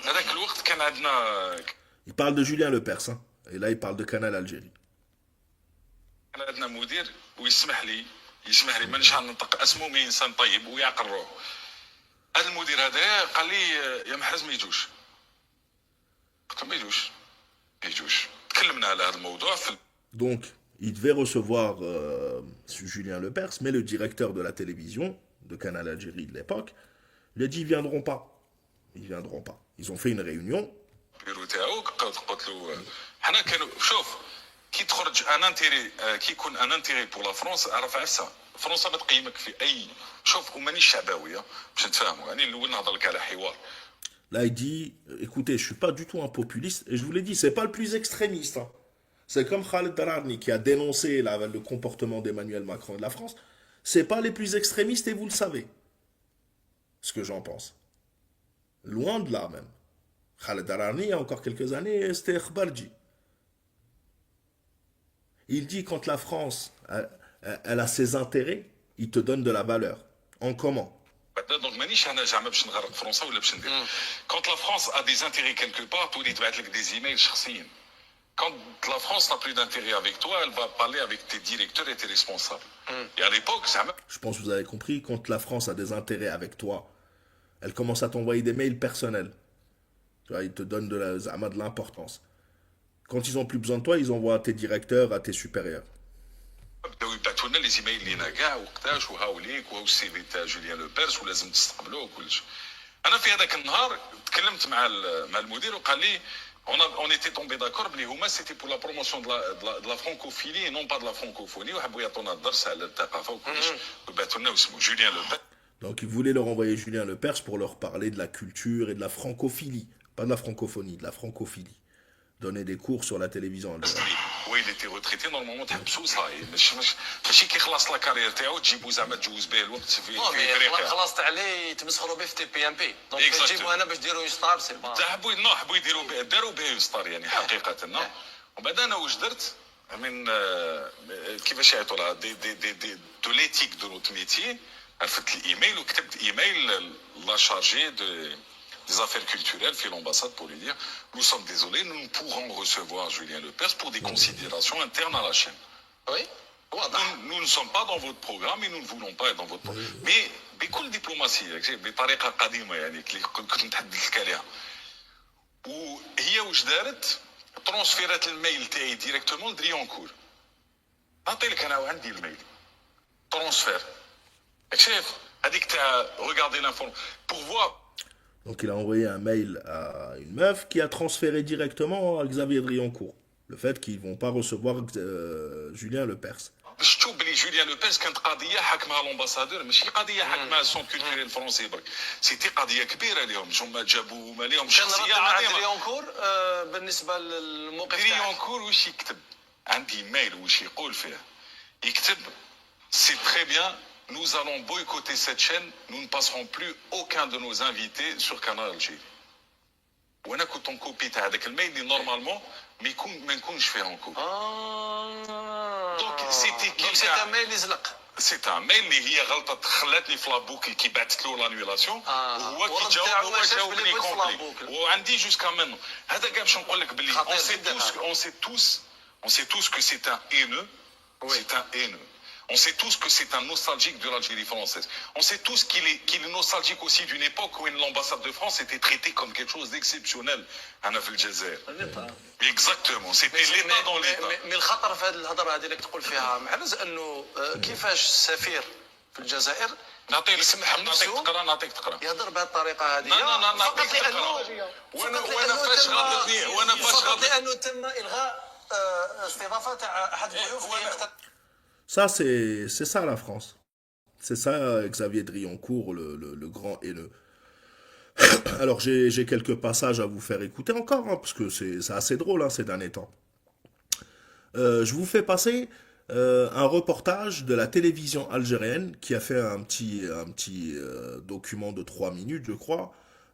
هذاك الوقت كان عندنا.
Il parle de Julien Lepers, hein. Et là il parle de Canal Algérie.
كان عندنا مدير ويسمح لي مانيش حنطق اسمه مي انسان طيب ويعقل روحه. هذا المدير هذا قال لي يا محرز ما يجوش. قلت له ما يجوش تكلمنا على هذا الموضوع في.
Donc il devait recevoir Julien Lepers, mais le directeur de la télévision de Canal Algérie de l'époque lui a dit ils viendront pas. Ils ont fait une réunion.
قلت له حنا كانوا شوف كي تخرج ان انتيري كي يكون ان انتيري بور لا فرونس اعرف عفسه فرنسا ما تقيمك في اي شوف ومانيش شعبويه باش نتفاهموا يعني الاول نهضر لك على حوار.
Là il dit écoutez, je suis pas du tout un populiste et je vous l'ai dit, c'est pas le plus extrémiste. Hein. C'est comme Khaled Dararni qui a dénoncé le comportement d'Emmanuel Macron et de la France. C'est pas les plus extrémistes et vous le savez. Ce que j'en pense. Loin de là même. Khaled Dararni, il y a encore quelques années, c'était Khbarji. Il dit quand la France, elle a ses intérêts, il te donne de la valeur. En comment?
Donc مانيش انا زعما باش نغرق فرنسا ولا باش ندير. Quand la France a des intérêts quelque part, تولي تبعث لك des emails شخصيين. Quand la France n'a plus d'intérêt avec toi, elle va parler avec tes directeurs et tes responsables. Et à l'époque, ça.
Je pense que vous avez compris, quand la France a des intérêts avec toi, elle commence à t'envoyer des mails personnels. Tu vois, ils te donnent de l'importance. Quand ils n'ont plus besoin de toi, ils envoient à tes directeurs, à tes supérieurs.
بداو يبعثوا لنا لي زيميل لينا كاع وقتاش وهاوليك وهاو السي في تاع جوليان لوبيرس ولازم تستقبلوه وكلشي. انا في هذاك النهار تكلمت مع المدير وقال لي on était tombé d'accord بلي هما c'était pour la promotion de la francophilie et non pas de la francophonie وحبوا يعطونا الدرس على الثقافه وكلشي وبعثوا لنا اسمه جوليان لوبيرس.
Donc ils voulaient leur envoyer Julien Lepers pour leur parler de la culture et de la francophilie, pas de la francophonie, de la francophilie. Donner des cours sur la télévision algérienne.
Oui, il était retraité, normalement تحبسوا صاي ماشي كي خلص لا كارير تاعو تجيبو زعما تجوز به الوقت في افريقيا.
خلصت عليه يتمسخروا به في تي بي ام بي دونك تجيبو هنا باش ديروا يسطار سي با
حبوا داروا به يسطار يعني حقيقه. وبعد انا واش درت من كيفاش يعيطوا لها دو ليتيك دو نوت ميتي عرفت الايميل وكتبت ايميل لا شارجي des affaires culturelles fait l'ambassade pour lui dire nous sommes désolés, nous ne pourrons recevoir Julien Lepers pour des considérations internes à la chaîne.
Oui.
Nous ne sommes pas dans votre programme et nous ne voulons pas être dans votre programme. Mais بكل دبلوماسية بطريقة قديمة يعني كنت نتحدث لك عليها. وهي واش دارت؟ ترانسفيرات الميل تاعي ديريكتومون لدريونكور. نعطي لك انا عندي الميل. ترانسفير. شايف هذيك تاع regarder l'information pour voir.
Donc il a envoyé un mail à une meuf qui a transféré directement à Xavier Drioncourt. Le fait qu'ils vont pas recevoir Julien Lepers.
باش تشوف بلي جوليان لوبيز كانت قضيه حكمها الامباسادور ماشي قضيه حكمها السون كولتوريال الفرنسي برك سيتي قضيه كبيره لهم هما جابوا هما لهم شخصيه عظيمه
دريونكور بالنسبه للموقف تاعك
دريونكور واش يكتب عندي ميل واش يقول فيه يكتب سي تري بيان nous allons boycotter cette chaîne nous ne passerons plus aucun de nos invités sur Canal Algérie وانا كنت نكوبي تاع هذاك الميل اللي نورمالمون ما نكونش فيه انكو دونك سيتي
ان ميل يزلق
سي ان ميل اللي هي غلطه خلاتني في لابوكي كي بعثت له لانيولاسيون وهو كي جاوبني كومبلي وعندي جوسكا مينو هذا كاع باش نقول لك بلي on sait tous que c'est un haineux c'est un haineux On sait tous que c'est un nostalgique de l'Algérie française. On sait tous qu'il est nostalgique aussi d'une époque où l'ambassade de France était traitée comme quelque chose d'exceptionnel à Nafel Jazer. Exactement, c'était l'État dans l'État.
Mais الخطر في هذه الهضره هذه اللي تقول فيها محرز انه كيفاش السفير في الجزائر
نعطيك تقرا
يهضر بهذه الطريقه هذه
فقط لانه وانا فاش
غلط لانه تم الغاء استضافه تاع احد الضيوف.
Ça, c'est ça la France. C'est ça Xavier Drioncourt, le grand haineux. Alors, j'ai quelques passages à vous faire écouter encore, hein, parce que c'est assez drôle hein, ces derniers temps. Je vous fais passer un reportage de la télévision algérienne qui a fait un petit document de 3 minutes, je crois.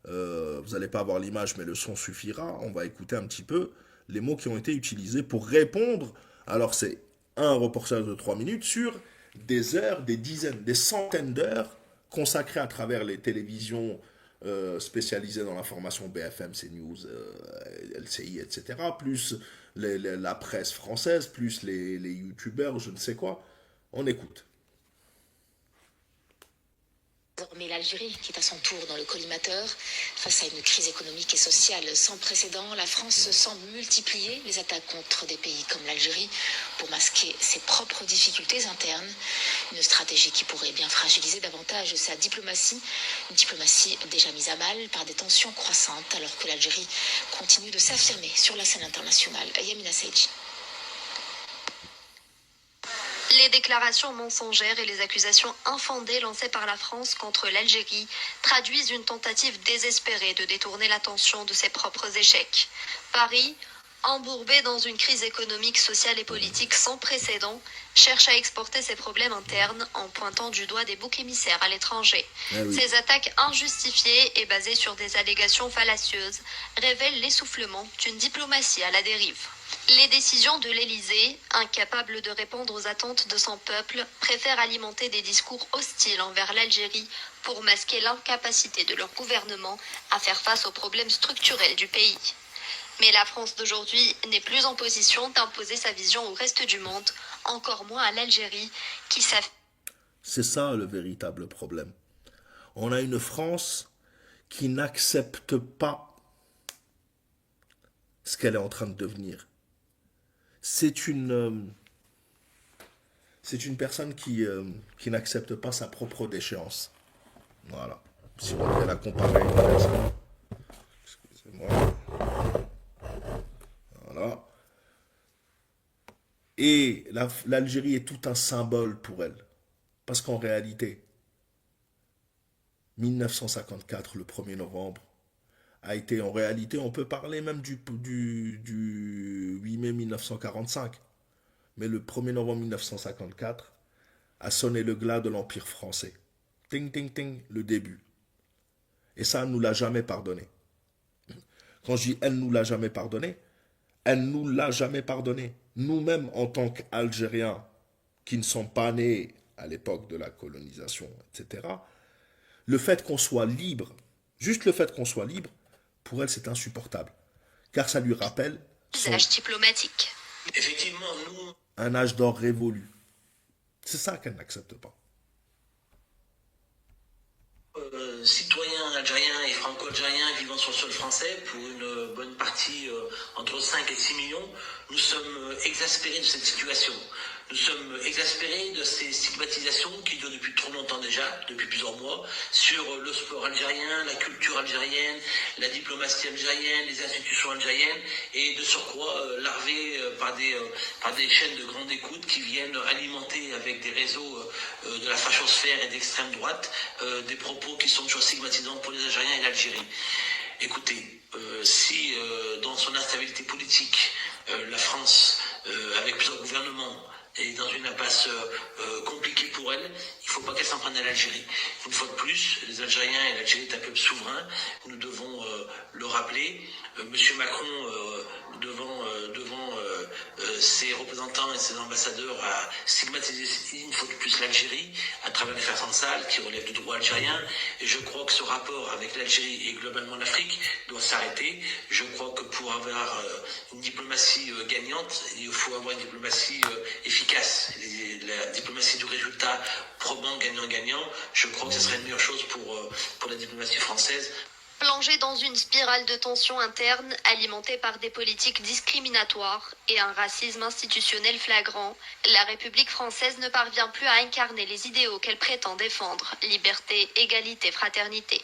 Vous n'allez pas avoir l'image, mais le son suffira. On va écouter un petit peu les mots qui ont été utilisés pour répondre. Alors, c'est un reportage de 3 minutes sur des heures, des dizaines, des centaines d'heures consacrées à travers les télévisions spécialisées dans l'information BFM, CNews, LCI, etc., plus la presse française, plus les youtubeurs, je ne sais quoi. On écoute.
Désormais l'Algérie, qui est à son tour dans le collimateur, face à une crise économique et sociale sans précédent, la France semble multiplier les attaques contre des pays comme l'Algérie pour masquer ses propres difficultés internes. Une stratégie qui pourrait bien fragiliser davantage sa diplomatie, une diplomatie déjà mise à mal par des tensions croissantes alors que l'Algérie continue de s'affirmer sur la scène internationale. Yamina Seydji.
Les déclarations mensongères et les accusations infondées lancées par la France contre l'Algérie traduisent une tentative désespérée de détourner l'attention de ses propres échecs. Paris, embourbé dans une crise économique, sociale et politique sans précédent, cherche à exporter ses problèmes internes en pointant du doigt des boucs émissaires à l'étranger.
Oui.
Ces attaques injustifiées et basées sur des allégations fallacieuses révèlent l'essoufflement d'une diplomatie à la dérive. Les décisions de l'Élysée, incapable de répondre aux attentes de son peuple, préfèrent alimenter des discours hostiles envers l'Algérie pour masquer l'incapacité de leur gouvernement à faire face aux problèmes structurels du pays. Mais la France d'aujourd'hui n'est plus en position d'imposer sa vision au reste du monde, encore moins à l'Algérie, qui s'affirme.
C'est ça le véritable problème. On a une France qui n'accepte pas ce qu'elle est en train de devenir. C'est une personne qui n'accepte pas sa propre déchéance. Voilà. Si on devait la comparer à une personne. Excusez-moi. Voilà. Et l'Algérie est tout un symbole pour elle. Parce qu'en réalité, 1954, le 1er novembre, a été en réalité, on peut parler même du 8 mai 1945. Mais le 1er novembre 1954 a sonné le glas de l'Empire français. Ting, ting, ting, le début. Et ça, elle ne nous l'a jamais pardonné. Quand je dis elle ne nous l'a jamais pardonné, elle ne nous l'a jamais pardonné. Nous-mêmes, en tant qu'Algériens, qui ne sont pas nés à l'époque de la colonisation, etc., le fait qu'on soit libre, juste le fait qu'on soit libre, pour elle, c'est insupportable. Car ça lui rappelle
Usage diplomatique.
Effectivement, nous...
un âge d'or révolu. C'est ça qu'elle n'accepte pas.
Citoyens algériens et franco-algériens vivant sur le sol français, pour une bonne partie, entre 5 et 6 millions, nous sommes exaspérés de cette situation. Nous sommes exaspérés de ces stigmatisations qui durent depuis trop longtemps déjà, depuis plusieurs mois, sur le sport algérien, la culture algérienne, la diplomatie algérienne, les institutions algériennes, et de surcroît larvés par des chaînes de grande écoute qui viennent alimenter avec des réseaux de la fachosphère et d'extrême droite des propos qui sont toujours stigmatisants pour les Algériens et l'Algérie. Écoutez, si dans son instabilité politique, la France, avec plusieurs gouvernements, est dans une impasse compliquée pour elle, il ne faut pas qu'elle s'en prenne à l'Algérie. Une fois de plus, les Algériens et l'Algérie est un peuple souverain, nous devons le rappeler. Monsieur Macron, devant ses représentants et ses ambassadeurs, a stigmatisé une fois de plus l'Algérie à travers les façons sales qui relèvent du droit algérien. Et je crois que ce rapport avec l'Algérie et globalement l'Afrique doit s'arrêter. Je crois que pour avoir une diplomatie gagnante, il faut avoir une diplomatie efficace. La diplomatie du résultat probant gagnant-gagnant, je crois que ce serait une meilleure chose pour la diplomatie française.
Plongée dans une spirale de tensions internes alimentée par des politiques discriminatoires et un racisme institutionnel flagrant, la République française ne parvient plus à incarner les idéaux qu'elle prétend défendre, liberté, égalité, fraternité.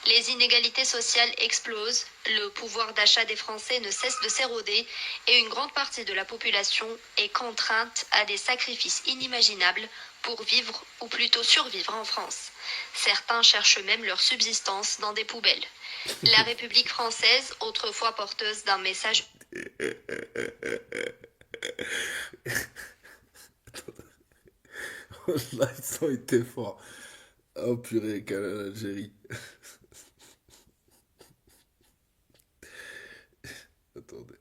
Les inégalités sociales explosent, le pouvoir d'achat des Français ne cesse de s'éroder et une grande partie de la population est contrainte à des sacrifices inimaginables pour vivre ou plutôt survivre en France. Certains cherchent même leur subsistance dans des poubelles. La République française, autrefois porteuse d'un message...
Là, ils ont été forts. Oh purée, quelle Algérie. Attendez,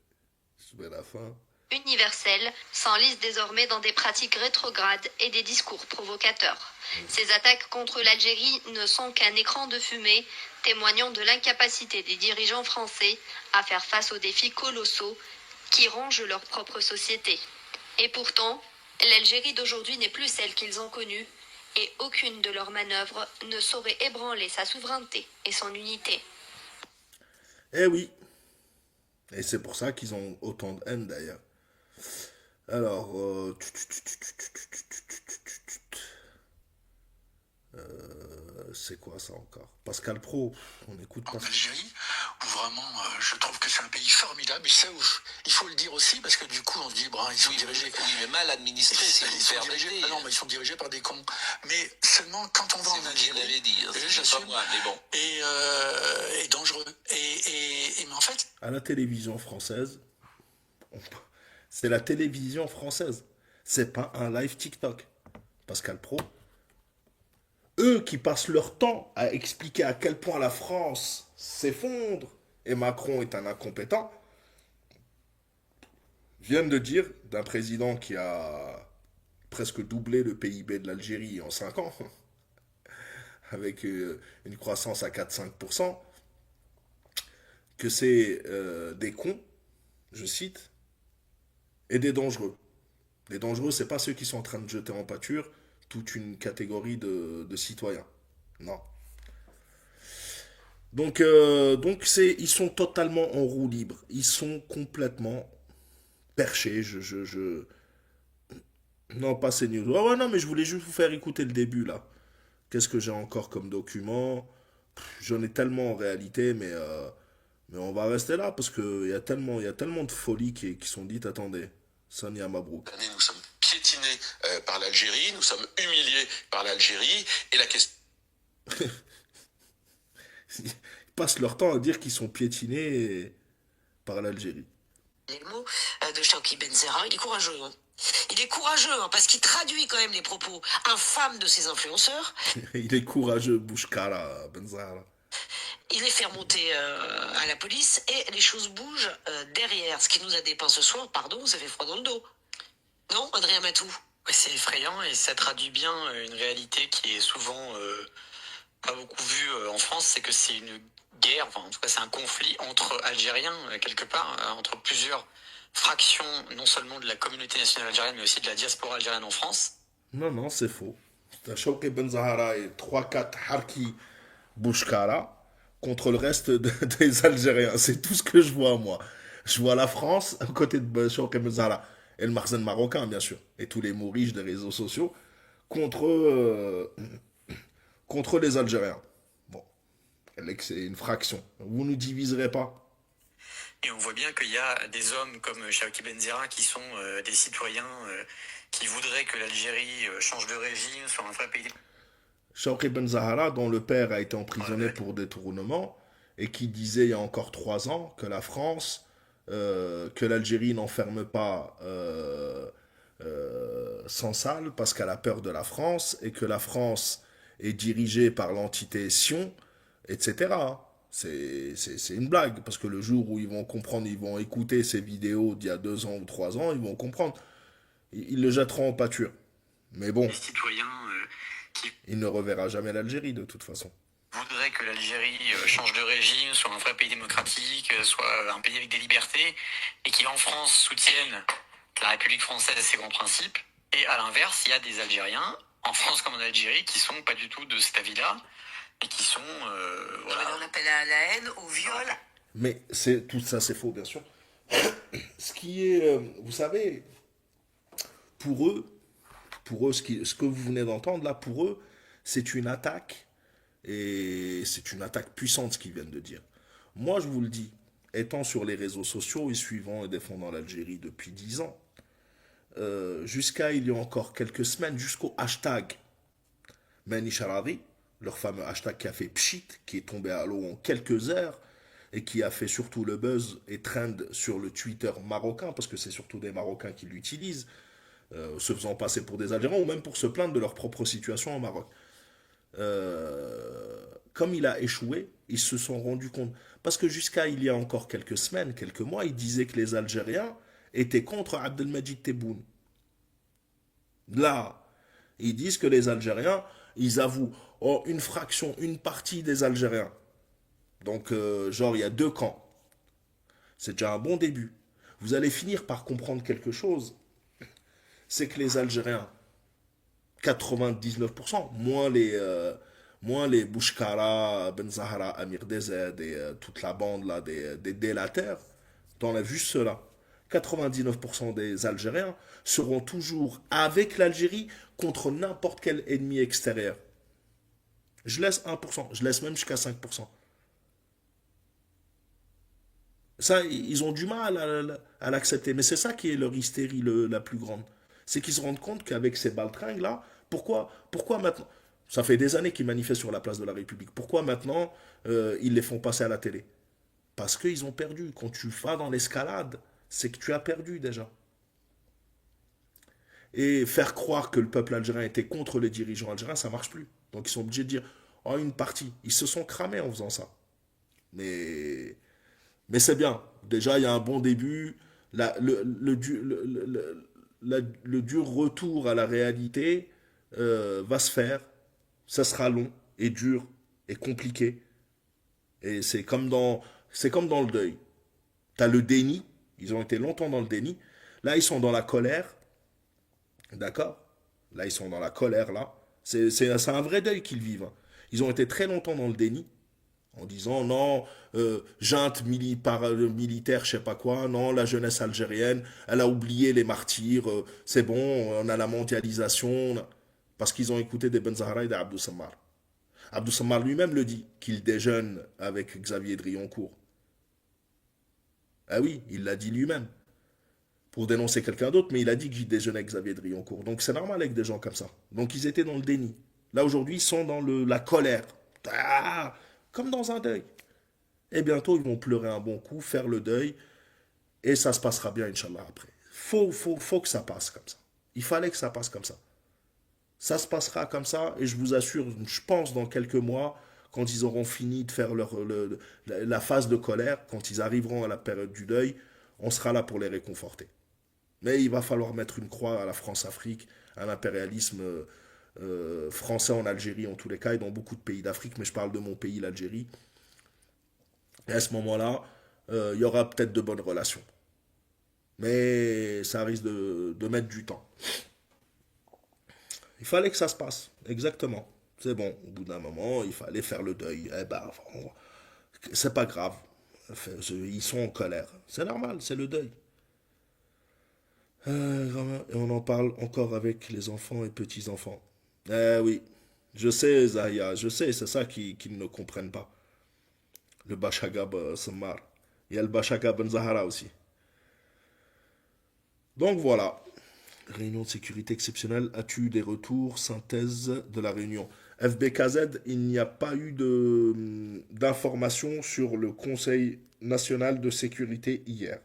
je mets la fin.
Universelle s'enlise désormais dans des pratiques rétrogrades et des discours provocateurs. Ces attaques contre l'Algérie ne sont qu'un écran de fumée, témoignant de l'incapacité des dirigeants français à faire face aux défis colossaux qui rongent leur propre société. Et pourtant, l'Algérie d'aujourd'hui n'est plus celle qu'ils ont connue, et aucune de leurs manœuvres ne saurait ébranler sa souveraineté et son unité.
Eh oui. Et c'est pour ça qu'ils ont autant de haine d'ailleurs. Alors, c'est quoi ça encore? Pascal Pro, on écoute pas.
En Algérie, où vraiment, je trouve que c'est un pays formidable, et ça, il faut le dire aussi, parce que du coup, on se dit, ils sont dirigés...
Oui, mais mal administrés, c'est
ils sont dirigés, non, mais ils sont dirigés par des cons. Mais seulement quand on va en Algérie...
C'est vous qui l'avez dit,
j'assume,
pas moi, mais bon.
Et dangereux. Mais en fait...
À la télévision française, c'est la télévision française. C'est pas un live TikTok. Pascal Pro. Eux qui passent leur temps à expliquer à quel point la France s'effondre et Macron est un incompétent, viennent de dire d'un président qui a presque doublé le PIB de l'Algérie en 5 ans, avec une croissance à 4-5%, que c'est des cons, je cite, et des dangereux. Les dangereux, c'est pas ceux qui sont en train de jeter en pâture toute une catégorie de citoyens. Non. Donc ils sont totalement en roue libre. Ils sont complètement perchés. Non, pas ces news. Ouais, non, mais je voulais juste vous faire écouter le début, là. Qu'est-ce que j'ai encore comme document? J'en ai tellement en réalité, mais on va rester là, parce qu'il y a tellement de folies qui sont dites. Attendez. Sonia Mabrouk.
Nous sommes piétinés par l'Algérie, nous sommes humiliés par l'Algérie, et la question...
Ils passent leur temps à dire qu'ils sont piétinés par l'Algérie.
Les mots de Chawki Benzerra, il est courageux. Il est courageux parce qu'il traduit quand même les propos infâmes de ses influenceurs.
Il est courageux, Bouchkara, Benzerra.
Il les fait remonter à la police et les choses bougent derrière. Ce qui nous a dépeint ce soir, pardon, ça fait froid dans le dos. Non, Adrien Matou?
C'est effrayant et ça traduit bien une réalité qui est souvent pas beaucoup vue en France, c'est que c'est une guerre, enfin en tout cas c'est un conflit entre Algériens, quelque part, entre plusieurs fractions, non seulement de la communauté nationale algérienne, mais aussi de la diaspora algérienne en France.
Non, c'est faux. T'as Chawki Benzahara et 3-4 Harki Bouchkara contre le reste des Algériens. C'est tout ce que je vois, moi. Je vois la France à côté de Chawki Benzahara. et le Marzen marocain, bien sûr, et tous les mouriches des réseaux sociaux, contre, contre les Algériens. Bon, c'est une fraction. Vous ne nous diviserez pas.
Et on voit bien qu'il y a des hommes comme Chawki Benzira qui sont des citoyens qui voudraient que l'Algérie change de régime, soit un vrai pays.
Chawki Benzahara, dont le père a été emprisonné pour détournement, et qui disait il y a encore 3 ans que la France, que l'Algérie n'enferme pas sans salle parce qu'elle a peur de la France, et que la France est dirigée par l'entité Sion, etc. C'est une blague, parce que le jour où ils vont comprendre, ils vont écouter ces vidéos d'il y a 2 ans ou 3 ans, ils vont comprendre. Ils le jetteront en pâture. Mais bon,
Les citoyens
il ne reverra jamais l'Algérie de toute façon.
voudraient que l'Algérie change de régime, soit un vrai pays démocratique, soit un pays avec des libertés, et qui en France soutiennent la République française et ses grands principes. Et à l'inverse, il y a des Algériens, en France comme en Algérie, qui sont pas du tout de cet avis-là, et qui sont... voilà.
On appelle à la haine, au viol.
Mais tout ça, c'est faux, bien sûr. Ce qui est, vous savez, pour eux, ce que vous venez d'entendre là, pour eux, c'est une attaque, et c'est une attaque puissante ce qu'ils viennent de dire. Moi, je vous le dis, étant sur les réseaux sociaux et suivant et défendant l'Algérie depuis 10 ans, jusqu'à il y a encore quelques semaines, jusqu'au hashtag Mani Charari, leur fameux hashtag qui a fait pchit, qui est tombé à l'eau en quelques heures, et qui a fait surtout le buzz et trend sur le Twitter marocain, parce que c'est surtout des Marocains qui l'utilisent, se faisant passer pour des Algériens, ou même pour se plaindre de leur propre situation au Maroc. Comme il a échoué, ils se sont rendus compte. Parce que jusqu'à il y a encore quelques semaines, quelques mois, ils disaient que les Algériens étaient contre Abdelmajid Tebboune. Là, ils disent que les Algériens, ils avouent une fraction, une partie des Algériens. Donc, genre, il y a 2 camps. C'est déjà un bon début. Vous allez finir par comprendre quelque chose. C'est que les Algériens, 99%, moins les Bouchkara, Benzahara, Amir Dezed et toute la bande là, des délateurs, t'enlèves juste cela. 99% des Algériens seront toujours avec l'Algérie contre n'importe quel ennemi extérieur. Je laisse 1%, je laisse même jusqu'à 5%. Ça, ils ont du mal à l'accepter. Mais c'est ça qui est leur hystérie la plus grande. C'est qu'ils se rendent compte qu'avec ces baltringues-là, pourquoi maintenant, ça fait des années qu'ils manifestent sur la place de la République, pourquoi maintenant ils les font passer à la télé? Parce qu'ils ont perdu. Quand tu vas dans l'escalade, c'est que tu as perdu déjà. Et faire croire que le peuple algérien était contre les dirigeants algériens, ça ne marche plus. Donc ils sont obligés de dire, oh, une partie. Ils se sont cramés en faisant ça. Mais c'est bien. Déjà, il y a un bon début. Le dur retour à la réalité va se faire. Ça sera long et dur et compliqué. Et c'est comme dans le deuil. Tu as le déni. Ils ont été longtemps dans le déni. Là, ils sont dans la colère. D'accord? Là, ils sont dans la colère, là. C'est un vrai deuil qu'ils vivent. Ils ont été très longtemps dans le déni. En disant, non, junte militaire, je sais pas quoi, non, la jeunesse algérienne, elle a oublié les martyrs, c'est bon, on a la mondialisation. Parce qu'ils ont écouté des Benzahara et des Abdou Sammar. Abdou Sammar lui-même le dit, qu'il déjeune avec Xavier Drioncourt. Ah oui, il l'a dit lui-même. Pour dénoncer quelqu'un d'autre, mais il a dit qu'il déjeunait avec Xavier Drioncourt. Donc c'est normal avec des gens comme ça. Donc ils étaient dans le déni. Là aujourd'hui, ils sont dans la colère. Ah, comme dans un deuil. Et bientôt, ils vont pleurer un bon coup, faire le deuil, et ça se passera bien, Inch'Allah, après. Faut que ça passe comme ça. Il fallait que ça passe comme ça. Ça se passera comme ça, et je vous assure, je pense dans quelques mois, quand ils auront fini de faire la phase de colère, quand ils arriveront à la période du deuil, on sera là pour les réconforter. Mais il va falloir mettre une croix à la France-Afrique, à l'impérialisme français en Algérie en tous les cas, et dans beaucoup de pays d'Afrique, mais je parle de mon pays, l'Algérie. Et à ce moment-là, il y aura peut-être de bonnes relations. Mais ça risque de mettre du temps. Il fallait que ça se passe, exactement. C'est bon, au bout d'un moment, il fallait faire le deuil. Eh ben, c'est pas grave. Ils sont en colère. C'est normal, c'est le deuil. Et on en parle encore avec les enfants et petits-enfants. Eh oui, je sais, Zahia, je sais, c'est ça qu'ils ne comprennent pas. Le Bachagab Sammar. Il y a le Bachagab Ben Zahara aussi. Donc voilà. Réunion de sécurité exceptionnelle. As-tu eu des retours? Synthèse de la réunion. FBKZ, il n'y a pas eu d'informations sur le Conseil national de sécurité hier.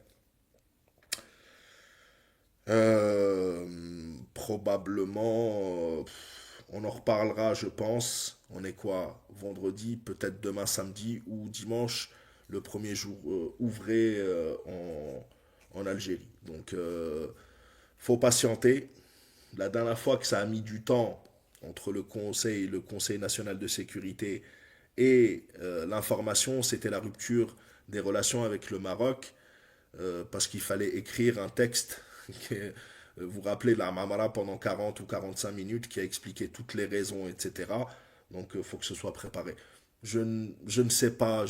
Probablement, on en reparlera, je pense. On est quoi? Vendredi, peut-être demain samedi ou dimanche, le premier jour ouvré en Algérie. Donc, faut patienter. La dernière fois que ça a mis du temps entre le Conseil national de sécurité et l'information, c'était la rupture des relations avec le Maroc, parce qu'il fallait écrire un texte vous vous rappelez de la Mamara pendant 40 ou 45 minutes qui a expliqué toutes les raisons, etc. Donc il faut que ce soit préparé. Je ne sais pas.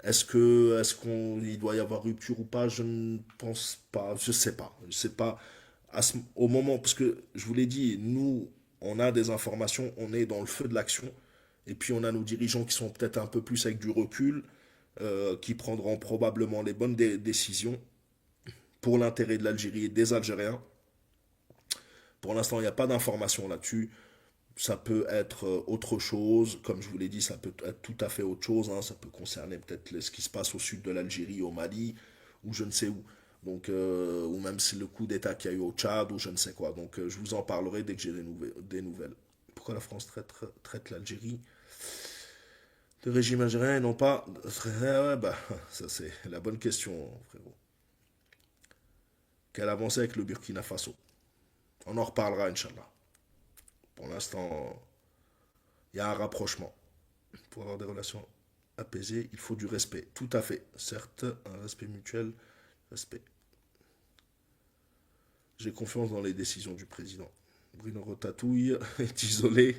Est-ce qu'il doit y avoir rupture ou pas? Je ne pense pas. Je sais pas. Je sais pas. Au moment, parce que je vous l'ai dit, nous, on a des informations, on est dans le feu de l'action. Et puis on a nos dirigeants qui sont peut-être un peu plus avec du recul, qui prendront probablement les bonnes décisions pour l'intérêt de l'Algérie et des Algériens. Pour l'instant, il n'y a pas d'informations là-dessus. Ça peut être autre chose. Comme je vous l'ai dit, ça peut être tout à fait autre chose. Hein. Ça peut concerner peut-être ce qui se passe au sud de l'Algérie, au Mali, ou je ne sais où. Donc, ou même c'est le coup d'État qu'il y a eu au Tchad, ou je ne sais quoi. Donc, je vous en parlerai dès que j'ai des nouvelles. Pourquoi la France traite l'Algérie de régime algérien et non pas... Ouais, bah, ça c'est la bonne question, frérot. Quelle avancée avec le Burkina Faso? On en reparlera, Inch'Allah. Pour l'instant, il y a un rapprochement. Pour avoir des relations apaisées, il faut du respect. Tout à fait. Certes, un respect mutuel, respect. J'ai confiance dans les décisions du président. Bruno Rotatouille est isolé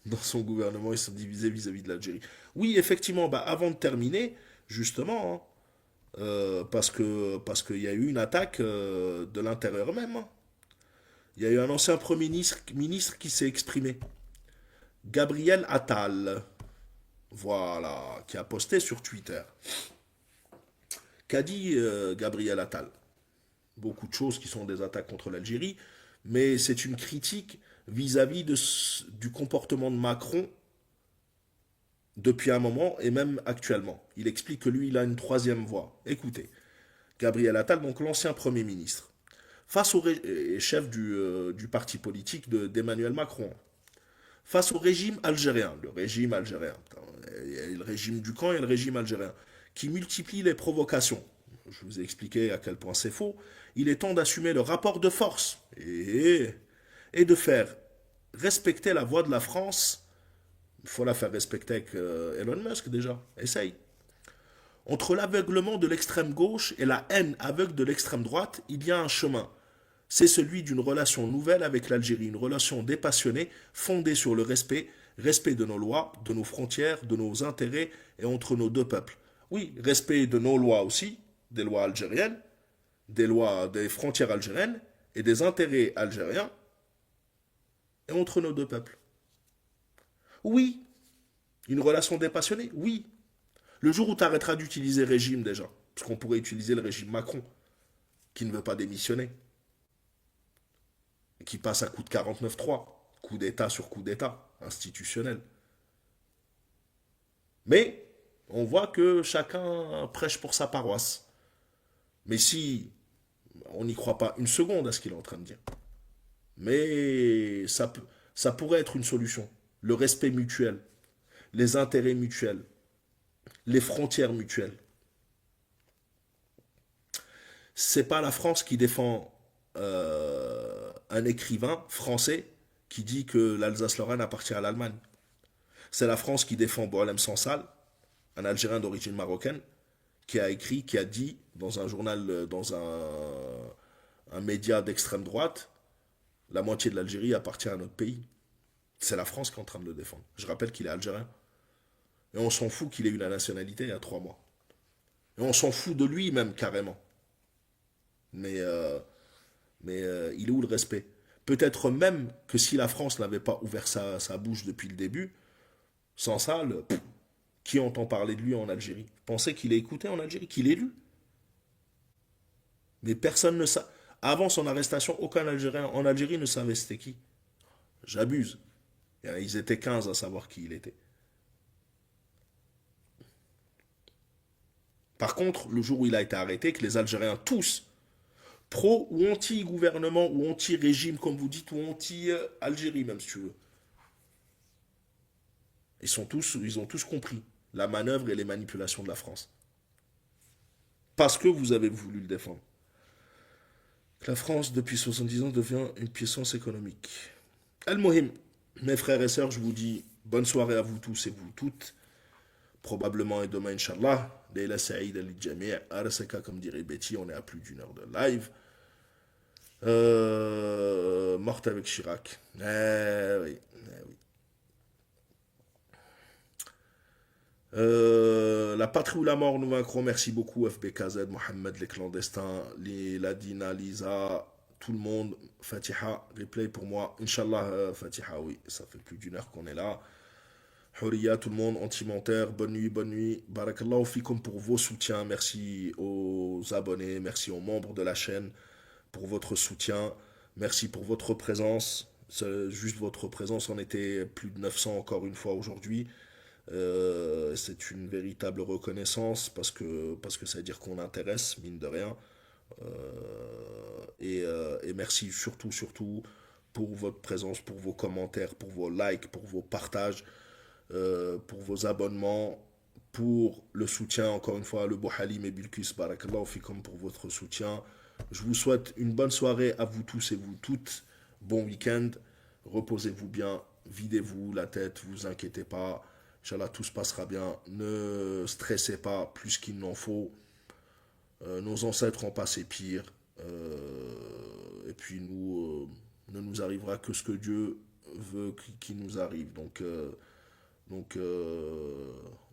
dans son gouvernement. Ils sont divisés vis-à-vis de l'Algérie. Oui, effectivement, bah, avant de terminer, justement... Hein, parce qu'il y a eu une attaque de l'intérieur même. Hein. Il y a eu un ancien Premier ministre qui s'est exprimé. Gabriel Attal. Voilà, qui a posté sur Twitter. Qu'a dit Gabriel Attal? Beaucoup de choses qui sont des attaques contre l'Algérie, mais c'est une critique vis-à-vis du comportement de Macron depuis un moment et même actuellement. Il explique que lui, il a une troisième voie. Écoutez, Gabriel Attal, donc l'ancien Premier ministre, face au chef du parti politique d'Emmanuel Macron, face au régime algérien, le régime du camp et le régime algérien, qui multiplie les provocations. Je vous ai expliqué à quel point c'est faux. Il est temps d'assumer le rapport de force et de faire respecter la voix de la France. Il faut la faire respecter avec Elon Musk déjà. Essaye. Entre l'aveuglement de l'extrême gauche et la haine aveugle de l'extrême droite, il y a un chemin. C'est celui d'une relation nouvelle avec l'Algérie, une relation dépassionnée, fondée sur le respect de nos lois, de nos frontières, de nos intérêts et entre nos deux peuples. Oui, respect de nos lois aussi, des lois algériennes, des frontières algériennes et des intérêts algériens et entre nos deux peuples. Oui. Une relation dépassionnée? Oui. Le jour où tu arrêteras d'utiliser régime déjà, parce qu'on pourrait utiliser le régime Macron, qui ne veut pas démissionner, et qui passe à coup de 49-3, coup d'État sur coup d'État, institutionnel. Mais on voit que chacun prêche pour sa paroisse. Mais si on n'y croit pas une seconde à ce qu'il est en train de dire, mais ça pourrait être une solution. Le respect mutuel, les intérêts mutuels, les frontières mutuelles. C'est pas la France qui défend un écrivain français qui dit que l'Alsace-Lorraine appartient à l'Allemagne. C'est la France qui défend Boualem Sansal, un Algérien d'origine marocaine, qui a écrit, qui a dit dans un journal, dans un média d'extrême droite, la moitié de l'Algérie appartient à notre pays. C'est la France qui est en train de le défendre. Je rappelle qu'il est algérien. Et on s'en fout qu'il ait eu la nationalité il y a 3 mois. Et on s'en fout de lui même carrément. il est où le respect? Peut-être même que si la France n'avait pas ouvert sa bouche depuis le début, sans ça, qui entend parler de lui en Algérie? Vous pensez qu'il est écouté en Algérie, qu'il est lu? Mais personne ne sait. Avant son arrestation, aucun Algérien en Algérie ne savait c'était qui. J'abuse. Ils étaient 15 à savoir qui il était. Par contre, le jour où il a été arrêté, que les Algériens tous, pro ou anti-gouvernement ou anti-régime, comme vous dites, ou anti-Algérie même, si tu veux, ils ont tous compris la manœuvre et les manipulations de la France. Parce que vous avez voulu le défendre. La France, depuis 70 ans, devient une puissance économique. Al-Mohim, mes frères et sœurs, je vous dis bonne soirée à vous tous et vous toutes. Probablement et demain, Inch'Allah. Leila Saïd al-Jami' RSK, comme dirait Betty, on est à plus d'1 heure de live. Morte avec Chirac. Oui. La patrie ou la mort, nous vaincrons. Merci beaucoup FBKZ, Mohamed, les clandestins, Ladina, Lisa, tout le monde. Fatiha, replay pour moi. Inch'Allah, Fatiha, oui, ça fait plus d'1 heure qu'on est là. Huriya, tout le monde, anti-mentaire, bonne nuit. Barakallahu fikum pour vos soutiens. Merci aux abonnés, merci aux membres de la chaîne pour votre soutien. Merci pour votre présence. Juste votre présence, on était plus de 900 encore une fois aujourd'hui. C'est une véritable reconnaissance parce que ça veut dire qu'on intéresse, mine de rien. Et merci surtout pour votre présence, pour vos commentaires, pour vos likes, pour vos partages, pour vos abonnements, pour le soutien, encore une fois, le Bouhalim et Bilkus, barakallahu fikum pour votre soutien. Je vous souhaite une bonne soirée à vous tous et vous toutes. Bon week-end, reposez-vous bien, videz-vous la tête, vous inquiétez pas. Inch'Allah, tout se passera bien. Ne stressez pas plus qu'il n'en faut. Nos ancêtres ont passé pire. Et puis nous, ne nous arrivera que ce que Dieu veut qu'il nous arrive. Donc,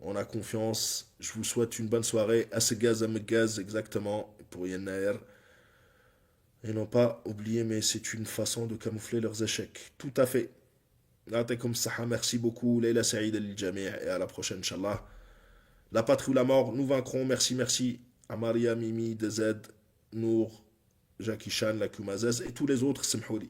on a confiance. Je vous souhaite une bonne soirée. Asegaz Amegaz, exactement, pour Yennaer. Et non pas oublier, mais c'est une façon de camoufler leurs échecs. Tout à fait. Comme ça, merci beaucoup, Leila Saïd al-Jami' et à la prochaine, Inch'Allah. La patrie ou la mort, nous vaincrons. Merci. Amaria, Mimi, DZ, Nour, Jackie Chan, Lakumazez et tous les autres, Simhouli.